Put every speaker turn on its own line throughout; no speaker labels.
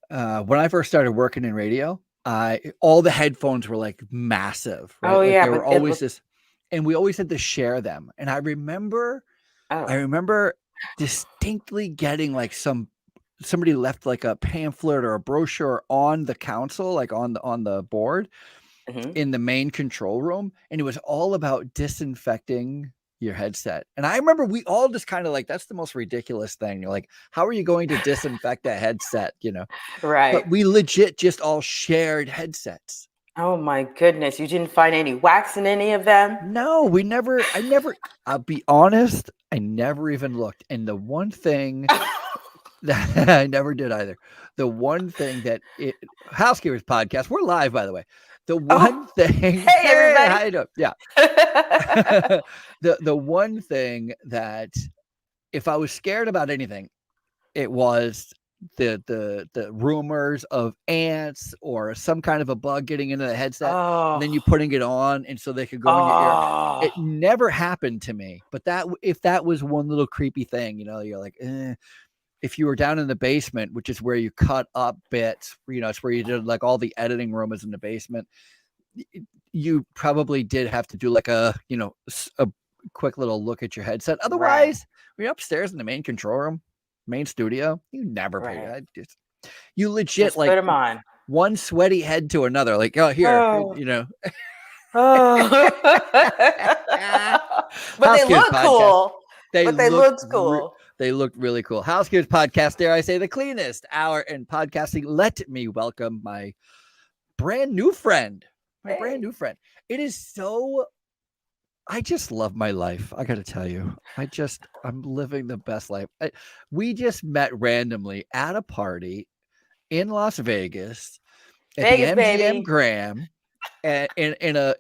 when I first started working in radio, all the headphones were like massive, right?
Oh
Like
yeah,
they were
but it
always
looked.
this, and we always had to share them. And I
Oh.
remember distinctly getting like somebody left like a pamphlet or a brochure on the console, like on the board
Hmm.
in the main control room, and it was all about disinfecting your headset. And I remember we all just kind of like, that's the most ridiculous thing. You're like, how are you going to disinfect a headset? But
Right.
we legit just all shared headsets.
Oh my goodness, you didn't find any wax in any of them?
No, I'll be honest, I never even looked. And the one thing that I never did either, the one thing Housekeepers podcast, we're live, by the way. The
Oh,
one thing,
hey
hey,
everybody.
how you doing? Yeah. The one thing that if I was scared about anything, it was the rumors of ants or some kind of a bug getting into the headset and then you
Oh,
putting it on and so they could go in your ear.
oh,
It never happened to me, but if that was one little creepy thing, you're like, if you were down in the basement, which is where you cut up bits, it's where you did like all the editing room is in the basement. You probably did have to do like a quick little look at your headset.
right,
Otherwise, we're upstairs in the main control room, main studio. You never pay.
right.
You legit
Just put
like
them on.
one sweaty head to another. Like, oh, here,
Oh, oh. But they
Housekeepers
look
podcast.
cool.
They
But they
looked
looked cool.
they looked really cool. Housekeepers podcast, dare I say, the cleanest hour in podcasting. Let me welcome my brand new friend. My brand
Hey.
new friend. It is so. I just love my life. I got to tell you, I'm living the best life. We just met randomly at a party in Las Vegas at the
Vegas,
MGM
baby.
Grand, and in a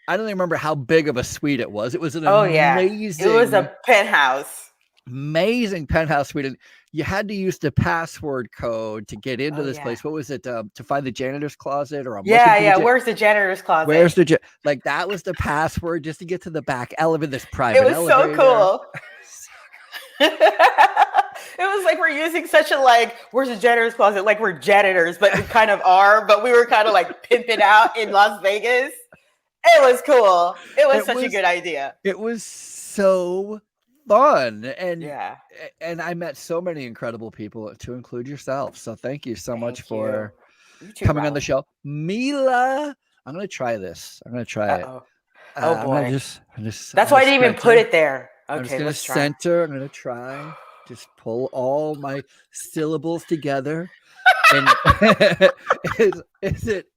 I don't even remember how big of a suite it was. It was an
Oh yeah. It was
amazing
a penthouse.
amazing penthouse suite. And you had to use the password code to get into
Oh
this
yeah.
place. What was it? To find the janitor's closet, or I'm looking
Yeah,
for the
yeah. Where's the janitor's closet?
where's the like that was the password just to get to the back elevator, this
It
private
was so
elevator.
cool. It was like we're using such a like, where's the janitor's closet? Like we're janitors, but we kind of are, but we were kind of like pimping out in Las Vegas. It was cool. It was
It
such a
was
good idea.
it was so fun, and
Yeah.
I met so many incredible people, to include yourself. So thank you so much
Thank you.
for
You too,
coming on the
Ralph.
show, Mila. I'm gonna try this. I'm gonna try it.
Uh-oh. Oh
I'm gonna
boy.
I'm
That's
gonna
why I didn't even put
center.
it there.
I'm just
Okay,
gonna
let's try.
center. I'm gonna try. Just pull all my syllables together. And is it?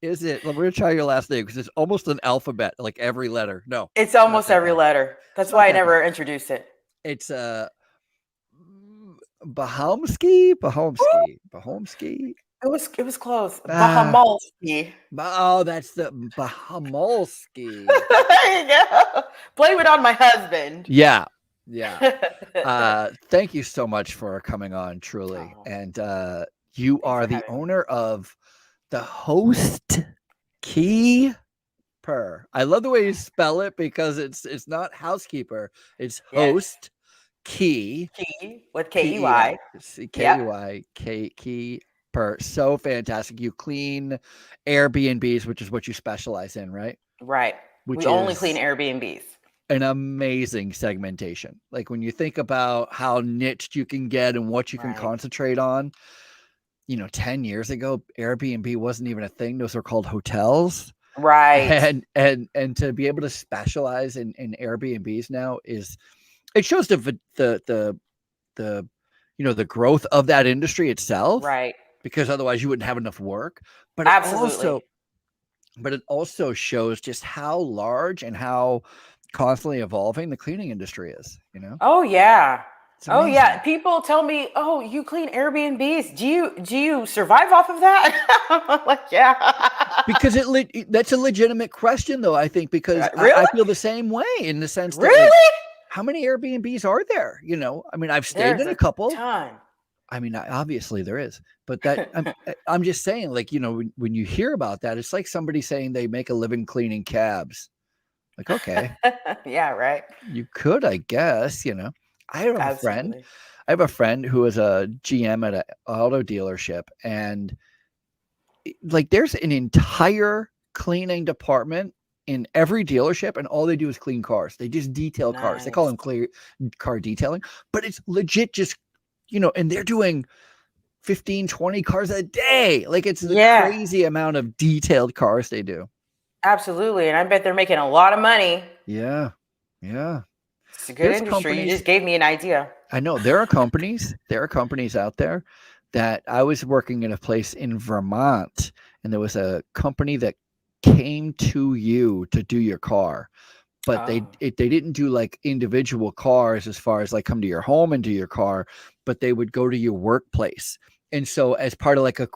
We're gonna try your last name because it's almost an alphabet, like every letter. No,
It's
it's not
almost
that
every
bad.
letter.
It's
That's
not
why I
that bad.
never introduced it.
It's Bahamolski,
Woo!
Bahamolski, Bahamolski.
It was close.
Ah,
Bahamolski.
oh, that's the Bahamolski.
There you go. Blame it on my husband.
Yeah, yeah. Thank you so much for coming on, truly.
Oh,
And you
thanks
are
for
the
having me.
owner of the Host Key Per. I love the way you spell it because it's not housekeeper, it's
Yes.
host key
Key with
PER.
KEY. Yep.
KEY key per. So fantastic. You clean Airbnbs, which is what you specialize in, right?
Right.
Which
We only clean
is
Airbnbs.
an amazing segmentation. Like when you think about how niched you can get and what you can
Right.
concentrate on, 10 years ago, Airbnb wasn't even a thing. Those were called hotels.
Right.
And to be able to specialize in Airbnbs now it shows the the growth of that industry itself,
Right.
because otherwise you wouldn't have enough work. But
Absolutely.
it also shows just how large and how constantly evolving the cleaning industry is.
Oh yeah.
It's
Oh yeah.
amazing.
People tell me, "Oh, you clean Airbnbs. Do you survive off of that?" I'm like, yeah.
Because that's a legitimate question, though, I think, because I
Really?
feel the same way, in the sense that, like,
Really?
how many Airbnbs are there? I mean, I've stayed
There's
in a
a
couple.
ton.
I mean, obviously there is, but that I'm just saying, like, when you hear about that, it's like somebody saying they make a living cleaning cabs. Like, okay,
Yeah, right.
you could, I guess. I have a friend.
Absolutely.
I have a friend who is a GM at an auto dealership, and like there's an entire cleaning department in every dealership, and all they do is clean cars. They just detail cars. They call them car detailing, but it's legit just, and they're doing 15, 20 cars a day. Like it's the crazy amount of detailed cars they do.
Absolutely. And I bet they're making a lot of money.
Yeah. Yeah.
It's a good industry. You just gave me an idea.
I know there are companies out there that I was working in a place in Vermont, and there was a company that came to you to do your car, but they didn't do like individual cars as far as like come to your home and do your car, but they would go to your workplace. And so as part of like a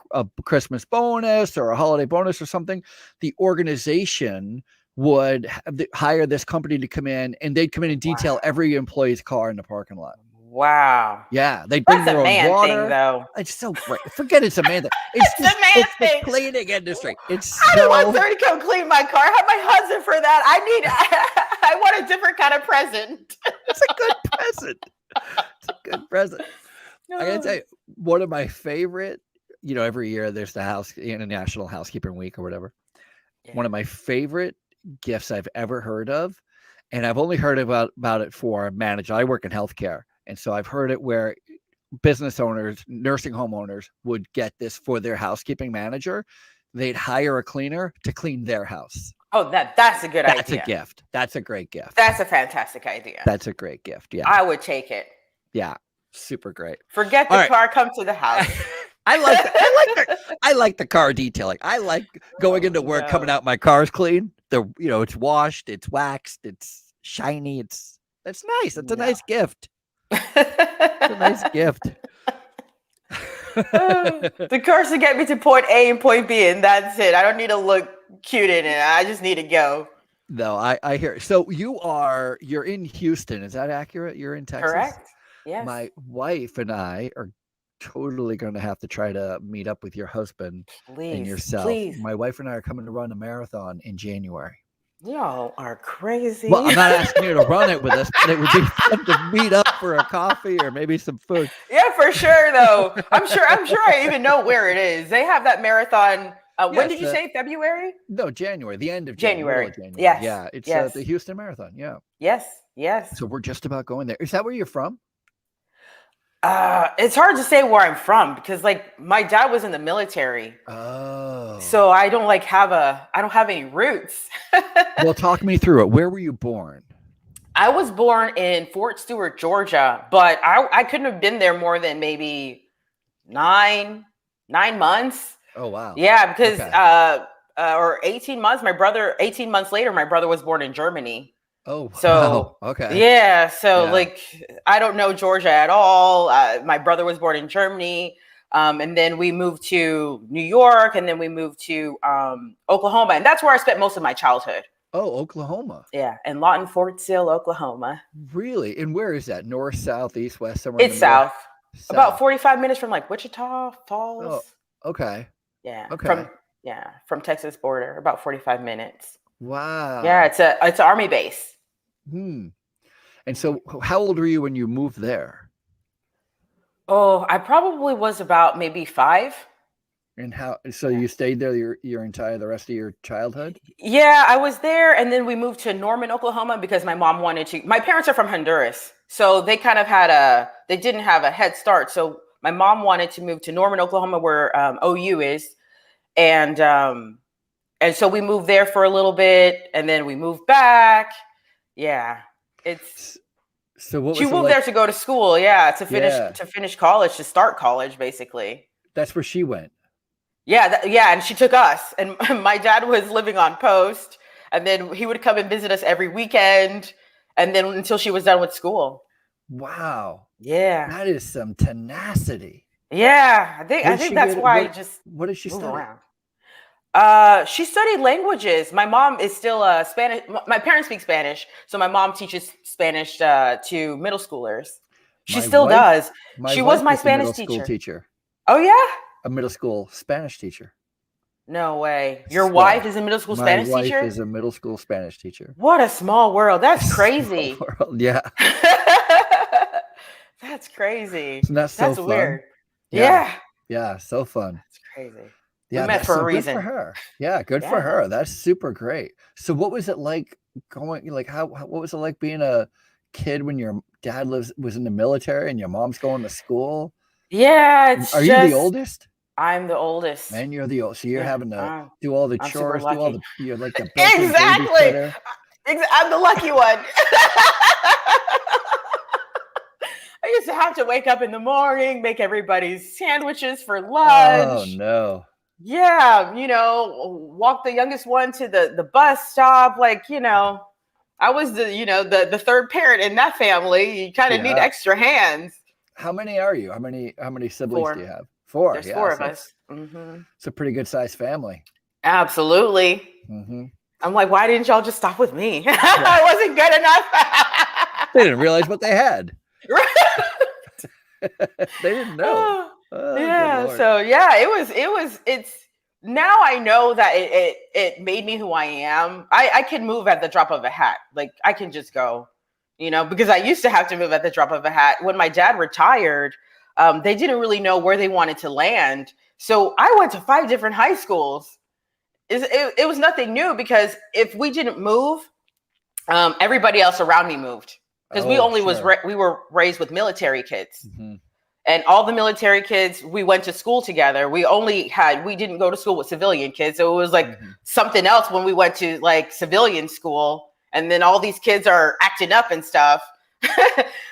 Christmas bonus or a holiday bonus or something, the organization would hire this company to come in, and they'd come in and detail every employee's car in the parking lot.
Wow.
Yeah. They bring their own water.
Thing, though.
It's so great. Forget it's a man thing. It's
it's
the cleaning industry. It's
I don't want somebody to come clean my car. I have my husband for that. I want a different kind of present.
It's a good present. It's a good present. I gotta tell you, one of my favorite, every year there's the International Housekeeping Week or whatever. Yeah. One of my favorite gifts I've ever heard of, and I've only heard about it for a manager. I work in healthcare, and so I've heard it where business owners, nursing home owners would get this for their housekeeping manager. They'd hire a cleaner to clean their house.
Oh, that's a good idea.
That's a gift. That's a great gift.
That's a fantastic idea.
That's a great gift. Yeah.
I would take it.
Yeah. Super great.
Forget the car, come to the house.
I like the car detailing. I like going into work, coming out, my car's clean. It's washed, it's waxed, it's shiny. That's nice. It's a nice gift. It's a nice gift.
The cars to get me to point A and point B, and that's it. I don't need to look cute in it. I just need to go.
No, I hear. So you're in Houston. Is that accurate? You're in Texas?
Correct. Yes.
My wife and I are totally going to have to try to meet up with your husband and yourself.
Please.
My wife and I are coming to run a marathon in January.
Y'all are crazy.
Well, I'm not asking you to run it with us, but it would be fun to meet up for a coffee or maybe some food.
Yeah, for sure, though. I'm sure I even know where it is. They have that marathon. When did you say February?
No, January. The end of January.
Yes.
Yeah, it's the Houston Marathon. Yeah.
Yes.
So we're just about going there. Is that where you're from?
It's hard to say where I'm from because like my dad was in the military.
Oh.
So I don't have any roots.
Well, talk me through it. Where were you born?
I was born in Fort Stewart, Georgia, but I couldn't have been there more than maybe 9 months.
Oh, wow.
Yeah, because or 18 months. 18 months later, my brother was born in Germany.
Oh, wow.
So
okay.
Yeah. So like, I don't know Georgia at all. My brother was born in Germany. And then we moved to New York, and then we moved to Oklahoma. And that's where I spent most of my childhood.
Oh, Oklahoma.
Yeah. In Lawton, Fort Sill, Oklahoma.
Really? And where is that? North, south, east, west, somewhere?
It's south. About 45 minutes from like Wichita Falls.
Oh, okay.
Yeah.
Okay.
From Texas border, about 45 minutes.
Wow.
Yeah, it's an army base.
And so how old were you when you moved there?
Oh, I probably was about maybe 5.
And so you stayed there the rest of your childhood?
Yeah, I was there, and then we moved to Norman, Oklahoma because my mom wanted to. My parents are from Honduras, so they kind of they didn't have a head start. So my mom wanted to move to Norman, Oklahoma, where OU is, and so we moved there for a little bit, and then we moved back. Yeah,
so what
she moved there to go to school. Yeah, to finish college, to start college, basically.
That's where she went.
Yeah, and she took us. And my dad was living on post, and then he would come and visit us every weekend, and then until she was done with school.
Wow.
Yeah,
that is some tenacity.
Yeah, I think that's why.
What did she study?
Around. She studied languages. My mom is still Spanish. My parents speak Spanish, so my mom teaches Spanish to middle schoolers. She still does. She was my Spanish teacher. Oh yeah.
A middle school Spanish teacher.
No way. Your wife is a middle school Spanish teacher?
My wife is a middle school Spanish teacher.
What a small world. That's crazy.
Small world. Yeah.
That's crazy.
Isn't that so
That's
fun?
weird.
Yeah.
Yeah.
Yeah. So fun.
That's crazy. We
Yeah.
met
That's
for a
so good for
reason.
her. Yeah. Good for
Yeah.
her. That's super great. So what was it like like what was it like being a kid when your dad was in the military and your mom's going to school?
Yeah, it's
Are you the
just
oldest?
I'm the oldest.
And you're the old, so you're
Yeah.
having to do all the
I'm super
chores, do all
lucky.
the, you're like the built-in
Exactly.
babysitter.
I'm the lucky one. I used to have to wake up in the morning, make everybody's sandwiches for
Oh
lunch.
no.
Yeah, walk the youngest one to the bus stop. Like, I was the third parent in that family. You kind of need
Yeah.
extra hands.
How many are you? How many siblings do you
4.
have? 4.
There's
Yeah.
4 of
So
us. Mm-hmm.
it's a pretty good sized family.
Absolutely.
Mm-hmm.
I'm like, why didn't y'all just stop with me? I wasn't good enough.
They didn't realize what they had. They didn't know. Oh,
Yeah.
good Lord.
So yeah, it's now I know that it made me who I am. I can move at the drop of a hat. Like I can just go, because I used to have to move at the drop of a hat. When my dad retired, they didn't really know where they wanted to land. So I went to 5 different high schools. It was nothing new because if we didn't move, everybody else around me moved because we were raised with military kids.
Mm-hmm.
And all the military kids, we went to school together. We didn't go to school with civilian kids. So it was like something else when we went to like civilian school. And then all these kids are acting up and stuff.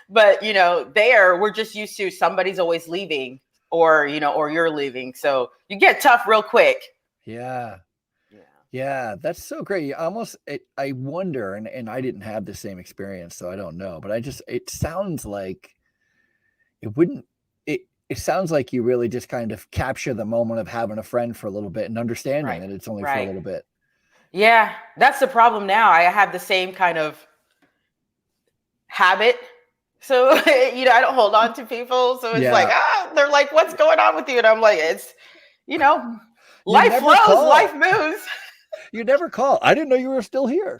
But, we're just used to somebody's always leaving or you're leaving. So you get tough real quick.
Yeah. Yeah, that's so great. I wonder, and I didn't have the same experience, so I don't know, but it sounds like it sounds like you really just kind of capture the moment of having a friend for a little bit and understanding that it's only for a little bit.
Yeah, that's the problem now. I have the same kind of habit. So, I don't hold on to people. So it's like, they're like, what's going on with you? And I'm like, it's, life flows, life moves.
You never call. I didn't know you were still here.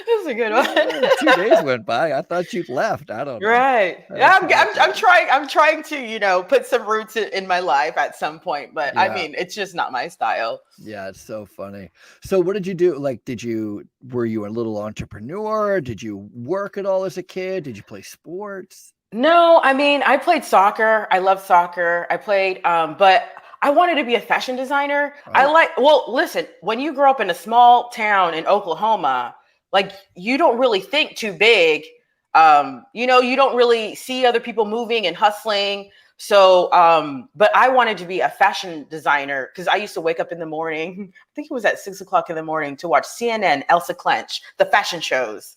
This is a good one.
2 days went by. I thought you'd left. I don't know.
Right. Yeah, I'm trying to, put some roots in my life at some point, but I mean, it's just not my style.
Yeah, it's so funny. So what did you do? Like, were you a little entrepreneur? Did you work at all as a kid? Did you play sports?
No, I mean, I played soccer. I love soccer. I played, but I wanted to be a fashion designer.
Oh.
Listen, when you grow up in a small town in Oklahoma, like you don't really think too big. You don't really see other people moving and hustling. So, but I wanted to be a fashion designer because I used to wake up in the morning. I think it was at 6 o'clock in the morning to watch CNN, Elsa Clench, the fashion shows.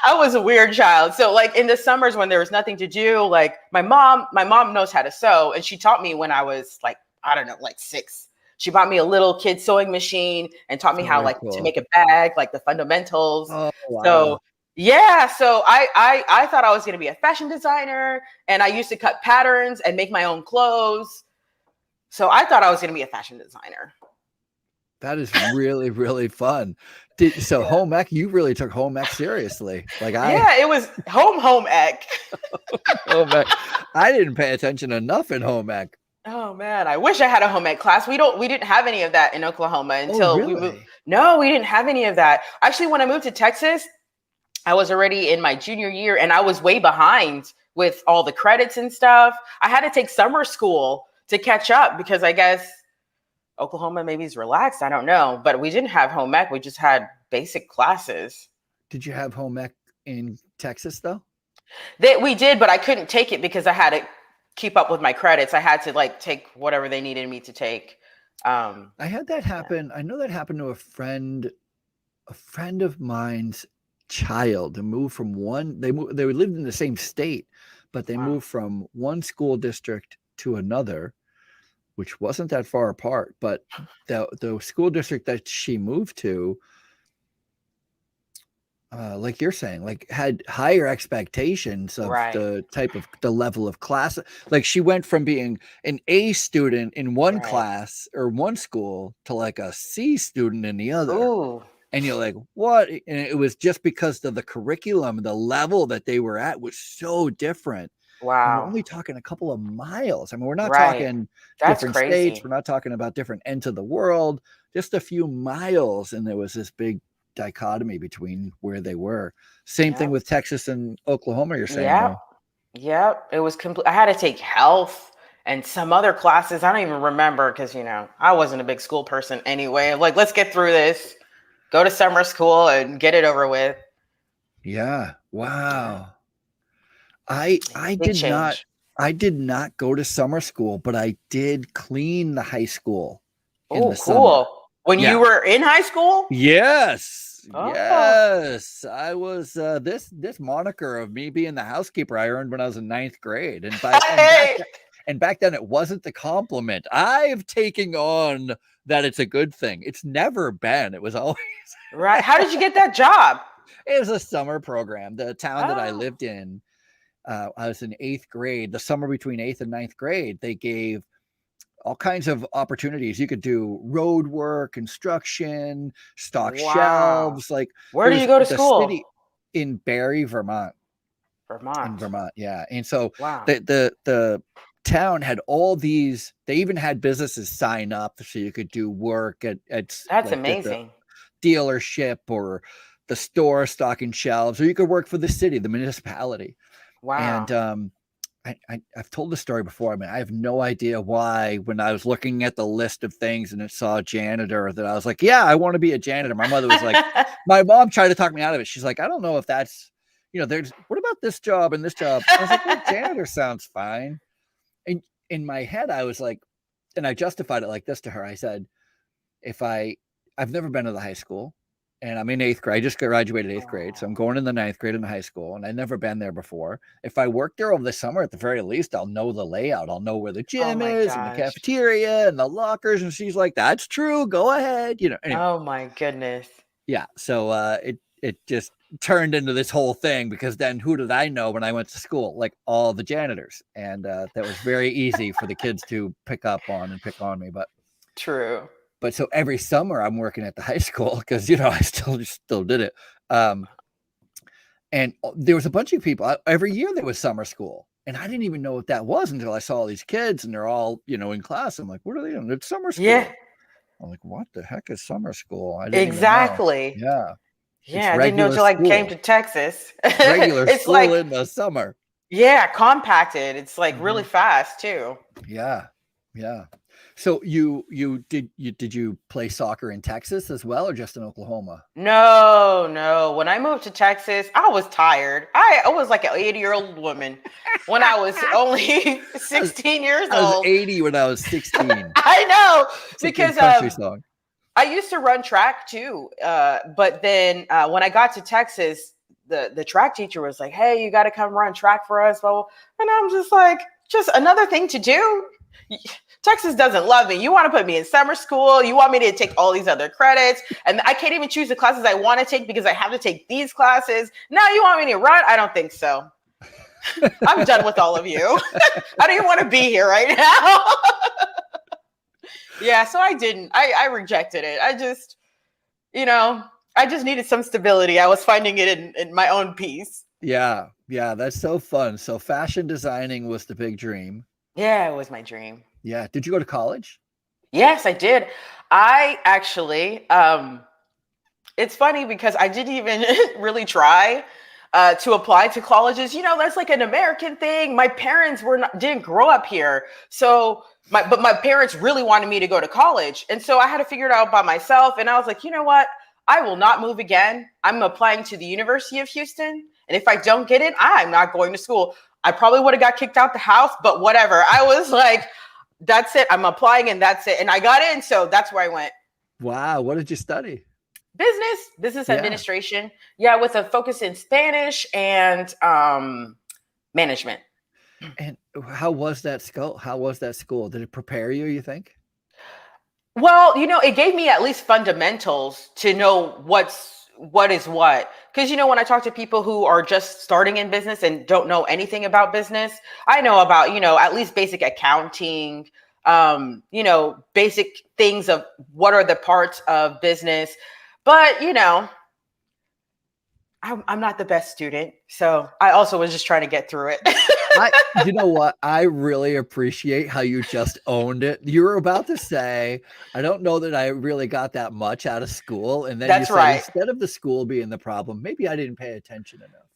I was a weird child. So like in the summers when there was nothing to do, like my mom knows how to sew. And she taught me when I was like, I don't know, like 6. She bought me a little kid sewing machine and taught me how to make a bag, like the fundamentals.
Oh, wow.
So yeah. So I thought I was going to be a fashion designer and I used to cut patterns and make my own clothes. So I thought I was going to be a fashion designer.
That is really, really fun. Home ec, you really took home ec seriously.
It was home ec.
Home ec. I didn't pay attention enough in home ec.
Oh man, I wish I had a home ec class. We didn't have any of that in Oklahoma until
really?
we moved. No, we didn't have any of that. Actually, when I moved to Texas, I was already in my junior year and I was way behind with all the credits and stuff. I had to take summer school to catch up because I guess Oklahoma maybe is relaxed. I don't know, but we didn't have home ec. We just had basic classes.
Did you have home ec in Texas though?
We did, but I couldn't take it because I had to keep up with my credits. I had to take whatever they needed me to take.
I had that happen. Yeah. I know that happened to a friend of mine's child who moved from they lived in the same state, but they moved from one school district to another, which wasn't that far apart, but the school district that she moved to, like you're saying, had higher expectations of the level of class. Like she went from being an A student in one class or one school to like a C student in the other.
Ooh.
And you're like, what? And it was just because of the curriculum, the level that they were at was so different. And we're
Wow.
only talking a couple of miles. I mean, we're not
Right.
talking
That's
different states.
crazy.
We're not talking about different ends of the world, just a few miles. And there was this big dichotomy between where they were. Same thing
Yep.
with Texas and Oklahoma, you're saying,
Yep.
though.
Yep. It was complete. I had to take health and some other classes. I don't even remember because, I wasn't a big school person anyway. Like, let's get through this, go to summer school and get it over with.
Yeah.
Yeah.
Wow. I
Big
did not
change.
go to summer school, but I did clean the high school in
Oh,
the summer.
cool. When
Yeah.
you were in high school?
Yes.
Oh.
Yes. I was this moniker of me being the housekeeper I earned when I was in 9th grade.
Hey.
And back then it wasn't the compliment. I've taken on that it's a good thing. It's never been. It was always
Right. How did you get that job?
it was a summer program. The town that I
Oh.
lived in, I was in 8th grade, the summer between 8th and 9th grade, they gave all kinds of opportunities. You could do road work, construction, stock
Wow.
shelves. Like
Where
there
did you
was
go to
the
school?
city in Barrie, Vermont. In
Vermont.
Vermont, yeah. And so
Wow.
the town had all these. They even had businesses sign up so you could do work at
That's
like the
amazing.
dealership or the store stocking shelves, or you could work for the city, the municipality. And
Wow.
I've told the story before. I mean, I have no idea why when I was looking at the list of things and it saw janitor that I was like, yeah, I want to be a janitor. My mother was like, my mom tried to talk me out of it. She's like, I don't know if that's, there's, what about this job and this job? I was like, well, janitor sounds fine. And in my head, I was like, and I justified it like this to her. I said, I've never been to the high school and I'm in 8th grade. I just graduated 8th grade. So I'm going in the 9th grade in the high school and I've never been there before. If I work there over the summer, at the very least, I'll know the layout. I'll know where the
Oh
gym
my
is and the
gosh.
cafeteria and the lockers. And she's like, that's true. Go ahead. Anyway.
Oh my goodness.
Yeah. So it just turned into this whole thing because then who did I know when I went to school? Like all the janitors. And that was very easy for the kids to pick up on and pick on me.
True.
But so every summer I'm working at the high school because, I still did it. And there was a bunch of people every year there was summer school. And I didn't even know what that was until I saw all these kids and they're all, in class. I'm like, what are they doing? It's summer school.
Yeah.
I'm like, what the heck is summer school? I didn't even know.
Exactly.
Yeah.
Yeah, I didn't know until I came to Texas.
Regular
It's
school
like,
in the summer.
yeah, compacted. It's like really fast too.
Yeah. Yeah. So did you play soccer in Texas as well or just in Oklahoma?
No. When I moved to Texas, I was tired. I was like an 80-year-old woman when I was only 16 years old.
I was 80 when I was 16.
I know
It's
because
a good country song.
I used to run track too. But then when I got to Texas, the track teacher was like, hey, you got to come run track for us. And I'm just like, just another thing to do. Texas doesn't love me. You want to put me in summer school. You want me to take all these other credits. And I can't even choose the classes I want to take because I have to take these classes. Now you want me to run? I don't think so. I'm done with all of you. I don't even want to be here right now. Yeah, so I didn't. I rejected it. I just needed some stability. I was finding it in my own peace.
Yeah, that's so fun. So fashion designing was the big dream.
Yeah, it was my dream.
Yeah. Did you go to college?
Yes, I did. I actually, it's funny because I didn't even really try to apply to colleges. That's like an American thing. My parents didn't grow up here. So but my parents really wanted me to go to college. And so I had to figure it out by myself. And I was like, you know what? I will not move again. I'm applying to the University of Houston. And if I don't get it, I'm not going to school. I probably would have got kicked out the house, but whatever. I was like, that's it. I'm applying and that's it. And I got in. So that's where I went.
Wow. What did you study?
Business administration. Yeah, with a focus in Spanish and management.
And how was that school? Did it prepare you, you think?
Well, it gave me at least fundamentals to know what is what. Because, when I talk to people who are just starting in business and don't know anything about business, I know about, at least basic accounting, basic things of what are the parts of business. But I'm not the best student, so I also was just trying to get through it.
You know what? I really appreciate how you just owned it. You were about to say, I don't know that I really got that much out of school. And then you
That's
said,
right.
instead of the school being the problem, maybe I didn't pay attention enough.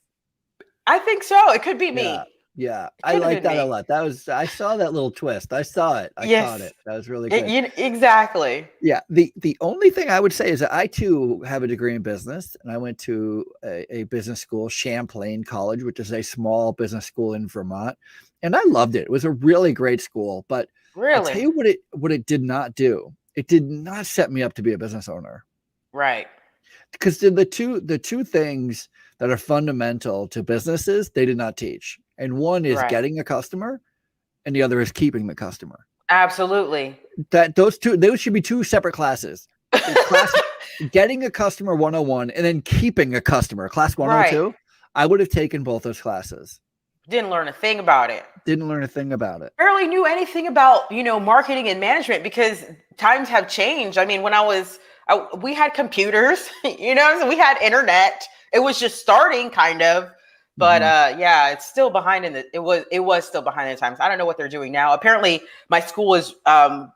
I think so. It could be
Yeah.
me.
Yeah.
It
I
could have
like
been
that a
me.
lot. I saw that little twist. I saw it. I caught
Yes.
it. That was really good.
Exactly.
Yeah. The only thing I would say is that I too have a degree in business, and I went to a business school, Champlain College, which is a small business school in Vermont. And I loved it. It was a really great school. But I'll tell
Really?
you what it did not do. It did not set me up to be a business owner.
Right.
Because the two things that are fundamental to businesses, they did not teach. And one is
Right.
getting a customer, and the other is keeping the customer.
Absolutely.
Those should be two separate classes. Getting a customer 101 and then keeping a customer, class 102. Right. I would have taken both those classes.
Didn't learn a thing about it.
Didn't learn a thing about it.
Barely knew anything about, marketing and management, because times have changed. I mean, when we had computers, so we had internet. It was just starting kind of, but yeah, it's still behind it was still behind the times. I don't know what they're doing now. Apparently my school is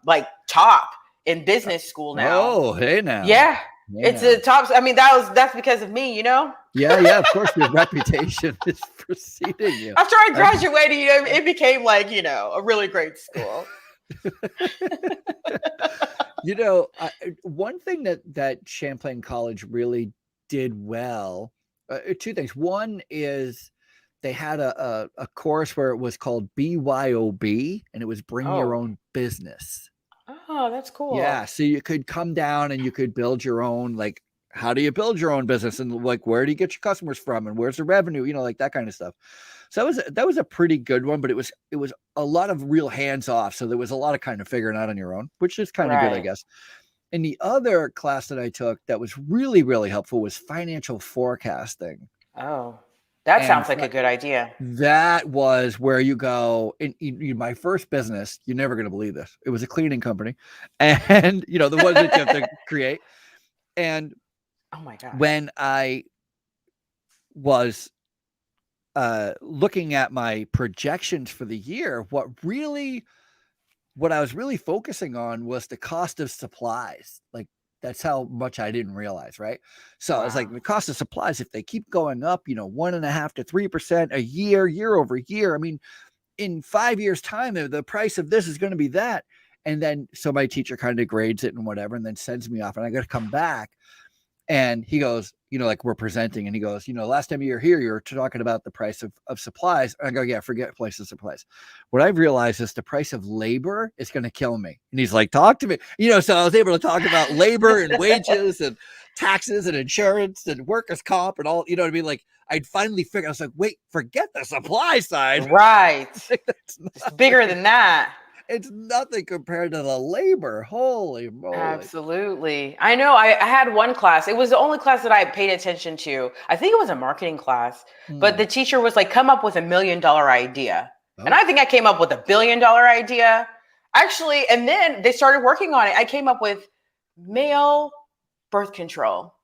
like top in business school now.
Oh, hey now.
Yeah. It's a top. I mean, that's because of me,
Yeah, of course your reputation is preceding you.
After I graduated, it became like, a really great school.
One thing that Champlain College really did well, two things. One is they had a course where it was called BYOB, and it was bring your own business.
Oh, that's cool.
Yeah, so you could come down and you could build your own, like, how do you build your own business, and like, where do you get your customers from, and where's the revenue, like that kind of stuff. So that was a pretty good one, but it was a lot of real hands off. So there was a lot of kind of figuring out on your own, which is kind of good, I guess. And the other class that I took that was really, really helpful was financial forecasting.
Oh, that sounds like a good idea.
That was where you go. In my first business, you're never going to believe this. It was a cleaning company, and the ones that you have to create. And
oh my God,
when I was looking at my projections for the year, what I was really focusing on was the cost of supplies. Like, that's how much I didn't realize, right? So I was like, the cost of supplies, if they keep going up, 1.5% to 3% a year over year, I mean, in 5 years' time, the price of this is going to be that. And then, so my teacher kind of grades it and whatever, and then sends me off, and I got to come back. And he goes, like, we're presenting, and he goes, last time you were here, you were talking about the price of supplies. And I go, yeah, forget price of supplies. What I've realized is the price of labor is going to kill me. And he's like, talk to me. So I was able to talk about labor and wages and taxes and insurance and workers' comp and all, what I mean? Like, I'd finally figured, I was like, wait, forget the supply side.
Right. It's bigger than that.
It's nothing compared to the labor. Holy moly.
Absolutely. I know. I had one class. It was the only class that I paid attention to. I think it was a marketing class, but the teacher was like, come up with $1 million idea. Oh. And I think I came up with $1 billion idea. Actually, and then they started working on it. I came up with male birth control.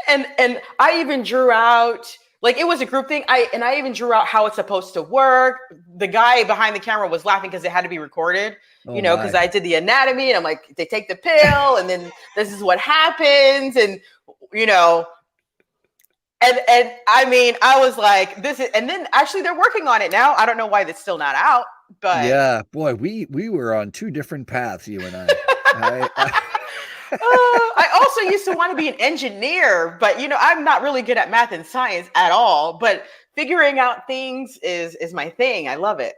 and I even drew out, like, it was a group thing. I even drew out how it's supposed to work. The guy behind the camera was laughing because it had to be recorded, because I did the anatomy, and I'm like, they take the pill, and then this is what happens, and and I mean, I was like, this is, and then actually they're working on it now. I don't know why that's still not out, but
yeah, boy, we were on two different paths, you and I.
I also used to want to be an engineer, but I'm not really good at math and science at all, but figuring out things is my thing. I love it.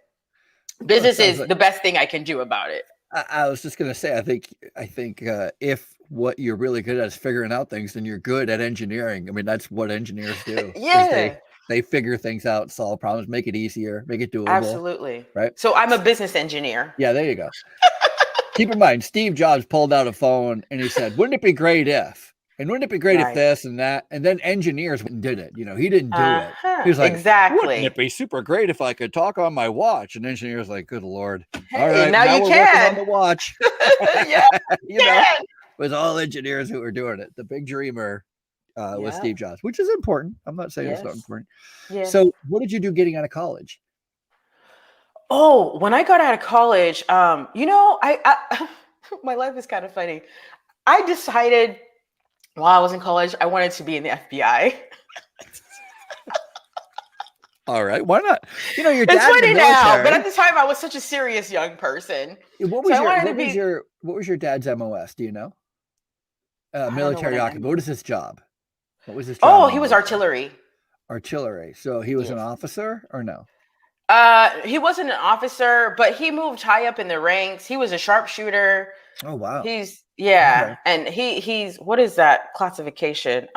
Business is the best thing I can do about it.
I was just going to say, I think if what you're really good at is figuring out things, then you're good at engineering. I mean, that's what engineers do.
Yeah.
They figure things out, solve problems, make it easier, make it doable.
Absolutely.
Right.
So I'm a business engineer.
Yeah, there you go. Keep in mind, Steve Jobs pulled out a phone and he said, wouldn't it be great if? And wouldn't it be great if this and that? And then engineers went and did it. He didn't do it. He was like,
exactly.
Wouldn't it be super great if I could talk on my watch? And engineers like, good Lord.
Hey, all right, now you
we're
can.
on the watch.
Yeah, you can.
was all engineers who were doing it. The big dreamer was
Yeah.
Steve Jobs, which is important. I'm not saying it's not
Yes.
important.
Yes.
So, what did you do getting out of college?
Oh, when I got out of college, I my life is kind of funny. I decided while I was in college, I wanted to be in the FBI.
All right, why not? Your
It's
dad's in the
funny now, but
military.
at the time, I was such a serious young person,
What
so
was
I
your
wanted to
what was
be.
your what was your dad's MOS? Do you know?
I don't know what
Military
an
occupant. What is
M.
his job? What was his job
Oh,
in the
he was
military?
artillery.
Artillery. So he was an
Yes.
officer or no?
He wasn't an officer, but he moved high up in the ranks. He was a sharpshooter.
Oh wow.
He's
Okay.
yeah, and he's what is that classification?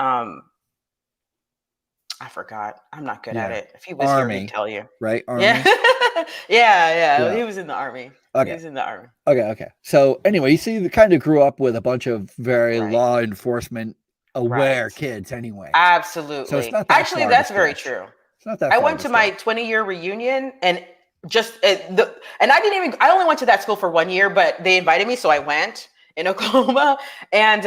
I forgot. I'm not good at
Yeah.
it. If he was here, he'd
Army,
tell you.
right?
Yeah.
Army.
Yeah.
Yeah.
He was in the army. He
Okay.
was in the army.
Okay. So anyway, you see, you kind of grew up with a bunch of very
Right.
law enforcement aware
Right.
kids anyway. So it's
Absolutely.
not that
Actually,
far to
that's very
stretch.
true.
It's not that
I
far
went
to
to my
stretch.
20-year reunion and and I didn't even I only went to that school for 1 year, but they invited me, so I went in Oklahoma. And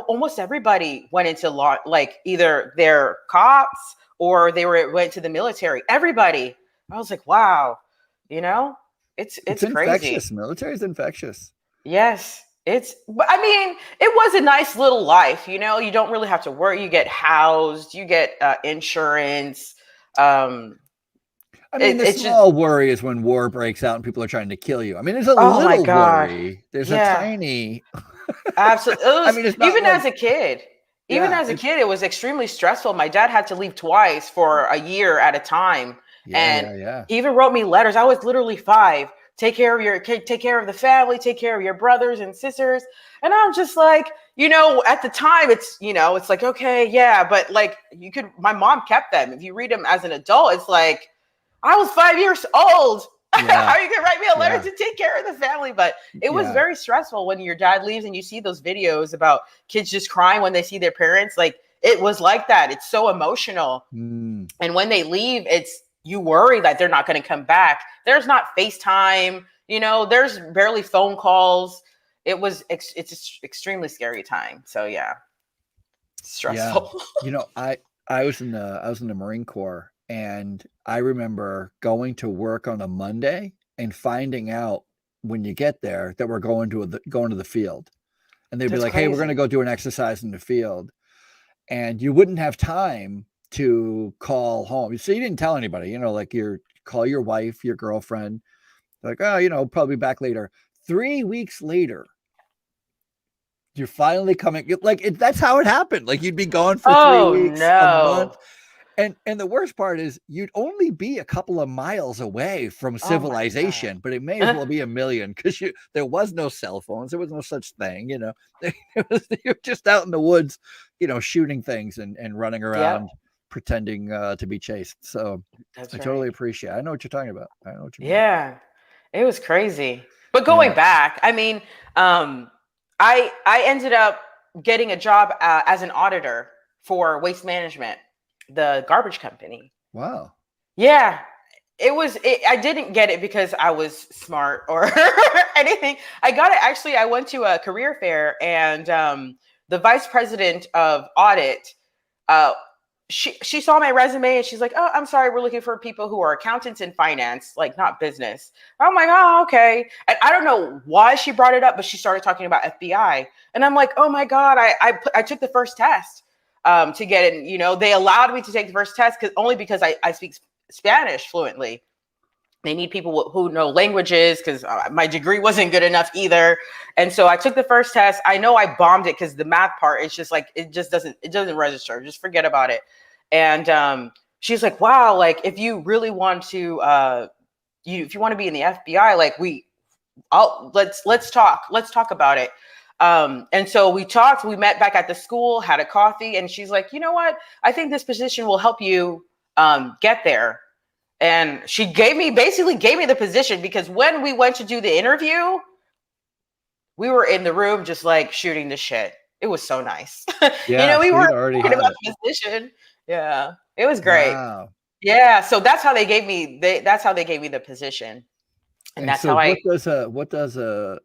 almost everybody went into law, like either they're cops or went to the military. Everybody. I was like, wow, it's
It's
crazy.
infectious. Military is infectious.
Yes. But I mean, it was a nice little life, you don't really have to worry. You get housed, you get insurance. Um,
I mean, the
it's just,
small worry is when war breaks out and people are trying to kill you. I mean, there's a
oh my
little
God.
worry. There's a
Yeah,
tiny.
absolutely.
I mean, it's not
Even
like
as a kid,
yeah,
it was extremely stressful. My dad had to leave twice for a year at a time. And
yeah.
he even wrote me letters. I was literally 5. Take care of the family, take care of your brothers and sisters. And I'm just like, at the time it's like, okay, yeah, but like my mom kept them. If you read them as an adult, it's like, I was 5 years old.
Yeah.
How are you gonna write me a letter
Yeah.
to take care of the family? But it was
Yeah.
very stressful when your dad leaves and you see those videos about kids just crying when they see their parents. Like it was like that. It's so emotional.
Mm.
And when they leave, you worry that they're not going to come back. There's not FaceTime, there's barely phone calls. It's extremely scary time. So yeah, stressful.
Yeah. I was in the Marine Corps, and I remember going to work on a Monday and finding out when you get there that we're going to the field, and they'd be
That's
like, "Hey, we're going to
crazy.
go do an exercise in the field," and you wouldn't have time to call home. So you didn't tell anybody, like call your wife, your girlfriend, like, oh, probably back later. 3 weeks later, you're finally coming. That's how it happened. Like you'd be gone for 3
Oh
weeks, a month.
no.
And the worst part is you'd only be a couple of miles away from
Oh my
civilization, but it may as well be a million because there was no cell phones. There was no such thing, You're just out in the woods, shooting things and running around,
Yep,
pretending to be chased. So
that's
I
right.
totally appreciate it. I know what you're talking about. I know what you mean.
Yeah, it was crazy. But going
Yeah.
back, I mean, I ended up getting a job as an auditor for Waste Management, the garbage company.
Wow.
Yeah, I didn't get it because I was smart or anything. I got it actually. I went to a career fair, and the vice president of audit, uh, she saw my resume and she's like, "Oh, I'm sorry, we're looking for people who are accountants in finance, like not business." I'm like, "Oh, okay." And I don't know why she brought it up, but she started talking about FBI, and I'm like, "Oh my God!" I took the first test to get in. They allowed me to take the first test because I speak Spanish fluently. They need people who know languages because my degree wasn't good enough either. And so I took the first test. I know I bombed it because the math part, it's just like, it doesn't register. Just forget about it. And she's like, wow, like if you really want to, if you want to be in the FBI, like let's talk about it. And so we talked, we met back at the school, had a coffee, and she's like, you know what? I think this position will help you get there. And she basically gave me the position because when we went to do the interview, we were in the room just like shooting the shit. It was so nice.
Yeah.
We
So
were
you'd already
talking
had
about
it.
the position. Yeah, it was great.
Wow.
Yeah, so that's how they gave me the position, and
And
that's
so
how I.
what does a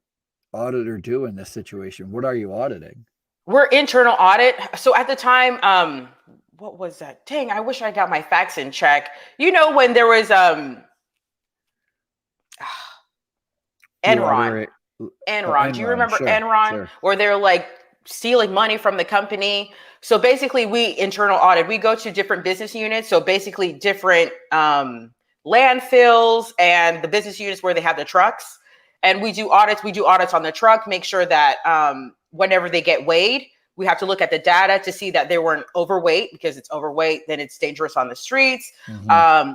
auditor do in this situation? What are you auditing?
We're internal audit. So at the time, what was that? Dang, I wish I got my facts in check. You know, when there was Enron. Enron. Do you remember
Sure,
Enron?
sure.
Where they're like stealing money from the company. So basically, we internal audit. We go to different business units. So basically, different landfills and the business units where they have the trucks. And we do audits. We do audits on the truck, make sure that whenever they get weighed, we have to look at the data to see that they weren't overweight, because it's overweight, then it's dangerous on the streets.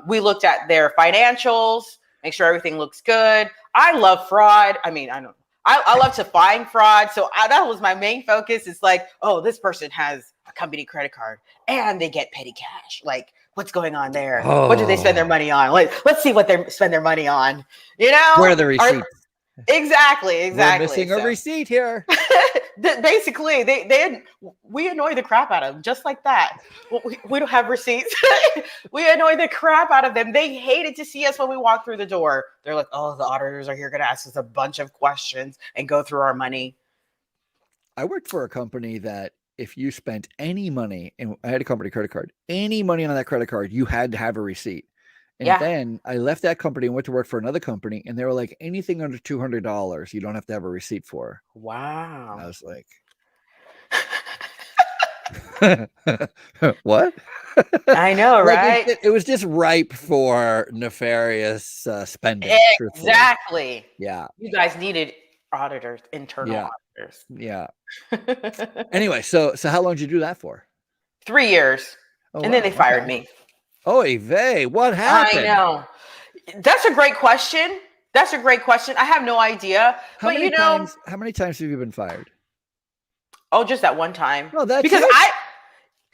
We looked at their financials, make sure everything looks good. I love fraud. I mean, I love to find fraud. So that was my main focus. It's like, oh, this person has a company credit card and they get petty cash. Like, what's going on there?
Oh.
What do they spend their money on? Like, let's see what they spend their money on. You know,
where are the receipts?
Exactly.
We're missing a receipt here.
Basically, we annoy the crap out of them, just like that. We don't have receipts. We annoy the crap out of them. They hated to see us when we walk through the door. They're like, oh, the auditors are here going to ask us a bunch of questions and go through our money.
I worked for a company that if you spent any money, and I had a company credit card, any money on that credit card, you had to have a receipt. And then I left that company and went to work for another company, and they were like, anything under $200, you don't have to have a receipt for.
Wow.
I was like, what?
I know, right?
It was just ripe for nefarious spending.
Exactly.
Truthfully. Yeah.
You guys needed auditors, internal auditors.
Yeah. Anyway, so how long did you do that for?
3 years. And then they fired me.
Oy vey, what happened?
I know. That's a great question. I have no idea.
How many times have you been fired?
Oh, just that one time.
No, that's
because
it?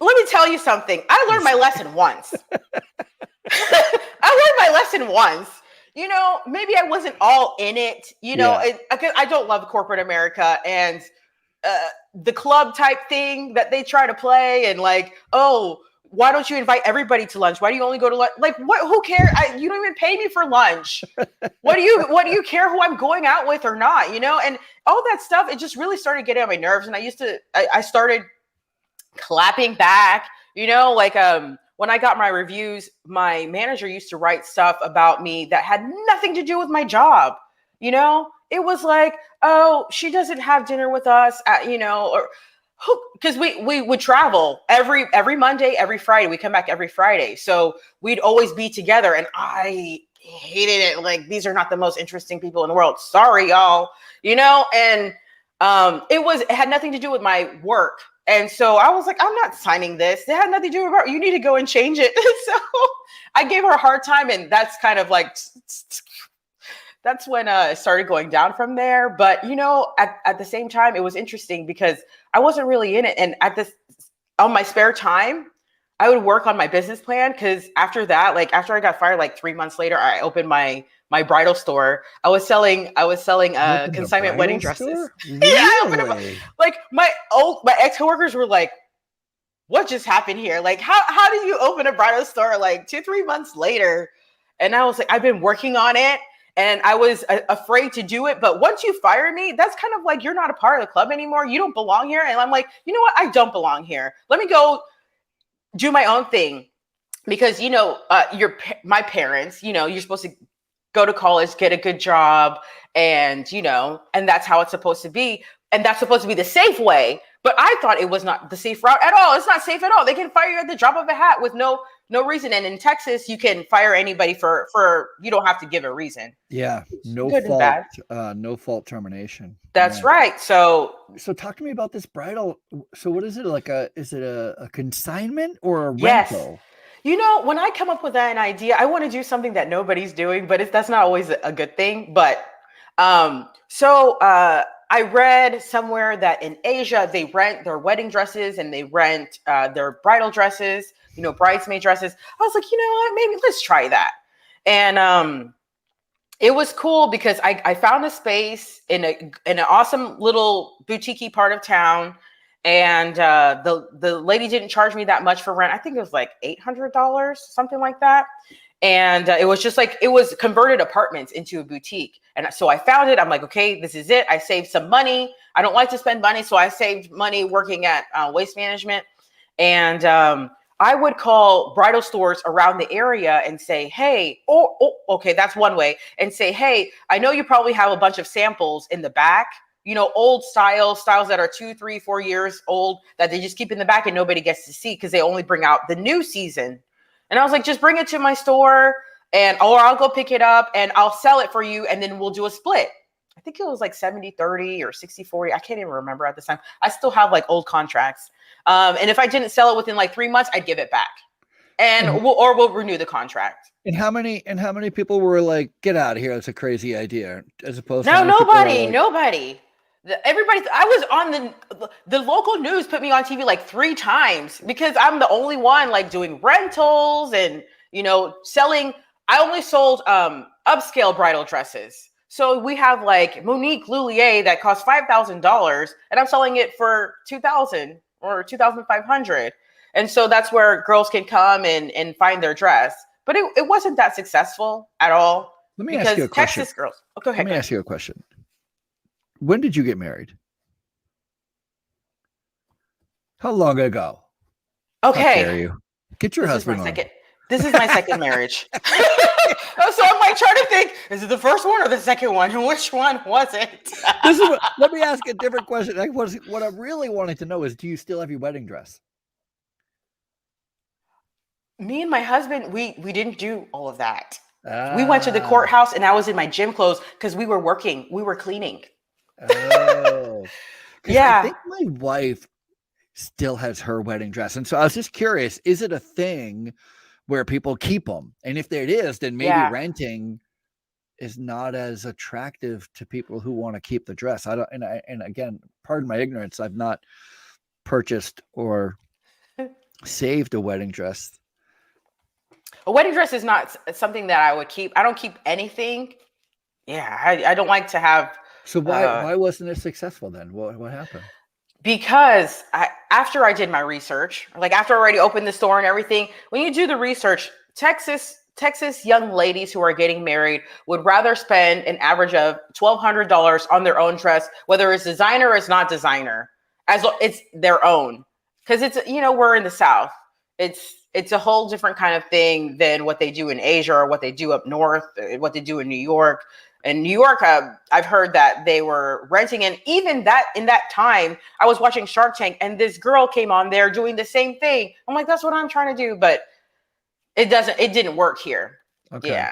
Let me tell you something. I learned my lesson once. You know, maybe I wasn't all in it. You know, I don't love corporate America and the club type thing that they try to play, and like, oh, why don't you invite everybody to lunch? Why do you only go to lunch? Like, what? Who cares? You don't even pay me for lunch. What do you care who I'm going out with or not? You know, and all that stuff. It just really started getting on my nerves. And I started clapping back. You know, like when I got my reviews, my manager used to write stuff about me that had nothing to do with my job. You know, it was like, oh, she doesn't have dinner with us, or. Because we would travel every Monday, every Friday. We come back every Friday. So we'd always be together. And I hated it. Like, these are not the most interesting people in the world. Sorry, y'all. You know, and it had nothing to do with my work. And so I was like, I'm not signing this. It had nothing to do with it. You need to go and change it. So I gave her a hard time. And that's kind of like, that's when it started going down from there. But, you know, at the same time, it was interesting because I wasn't really in it. And on my spare time, I would work on my business plan. Because after that, like after I got fired, like 3 months later, I opened my bridal store. I was selling consignment wedding dresses.
Really?
Yeah, like my ex coworkers were like, "What just happened here? Like, how do you open a bridal store like 2-3 months later?" And I was like, "I've been working on it." And I was afraid to do it. But once you fire me, that's kind of like, you're not a part of the club anymore. You don't belong here. And I'm like, you know what? I don't belong here. Let me go do my own thing. Because, you know, my parents, you know, you're supposed to go to college, get a good job. And, you know, and that's how it's supposed to be. And that's supposed to be the safe way. But I thought it was not the safe route at all. It's not safe at all. They can fire you at the drop of a hat with no reason. And in Texas, you can fire anybody for you don't have to give a reason.
Yeah, no fault termination.
That's right. So
talk to me about this bridal. So what is it like? Is it a consignment or a rental?
Yes. You know, when I come up with an idea, I want to do something that nobody's doing, but that's not always a good thing. But I read somewhere that in Asia, they rent their wedding dresses and they rent their bridal dresses, you know, bridesmaid dresses. I was like, you know what, maybe let's try that. And it was cool because I found a space in an awesome little boutique-y part of town. And the lady didn't charge me that much for rent. I think it was like $800, something like that. And it was just like, it was converted apartments into a boutique. And so I found it. I'm like, okay, this is it. I saved some money. I don't like to spend money. So I saved money working at waste management. And I would call bridal stores around the area and say, hey, okay, that's one way. And say, hey, I know you probably have a bunch of samples in the back, old styles that are 2, 3, 4 years old that they just keep in the back and nobody gets to see because they only bring out the new season. And I was like, just bring it to my store or I'll go pick it up and I'll sell it for you. And then we'll do a split. I think it was like 70-30 or 60-40. I can't even remember at the time. I still have like old contracts. And if I didn't sell it within like 3 months, I'd give it back and we'll renew the contract.
And how many people were like, get out of here, that's a crazy idea, as opposed to
nobody. Everybody, I was on the local news put me on TV like 3 times because I'm the only one like doing rentals and, selling. I only sold upscale bridal dresses. So we have like Monique Lullier that costs $5,000 and I'm selling it for $2,000 or $2,500. And so that's where girls can come and find their dress. But it wasn't that successful at all.
Let me ask you a question.
Texas girls. Oh, go ahead.
Let me ask you a question. When did you get married? How long ago?
Okay.
How dare you? Get your husband on.
This is my second marriage. So I'm like trying to think, is it the first one or the second one? And which one was it?
Let me ask a different question. What I really wanted to know is, do you still have your wedding dress?
Me and my husband, we didn't do all of that. We went to the courthouse and I was in my gym clothes because we were working. We were cleaning.
Oh.
Yeah.
I think my wife still has her wedding dress. And so I was just curious, is it a thing where people keep them? And if it is, then maybe renting is not as attractive to people who want to keep the dress. And again, pardon my ignorance, I've not purchased or saved a wedding dress.
A wedding dress is not something that I would keep. I don't keep anything. Yeah, I don't like to have.
So why wasn't it successful then? What happened?
Because after I did my research, like after I already opened the store and everything, when you do the research, Texas young ladies who are getting married would rather spend an average of $1,200 on their own dress, whether it's designer or it's not designer, as it's their own. Because it's, we're in the South. It's a whole different kind of thing than what they do in Asia or what they do up north, what they do in New York. In New York, I've heard that they were renting, and even that in that time, I was watching Shark Tank, and this girl came on there doing the same thing. I'm like, that's what I'm trying to do, but it didn't work here. Okay.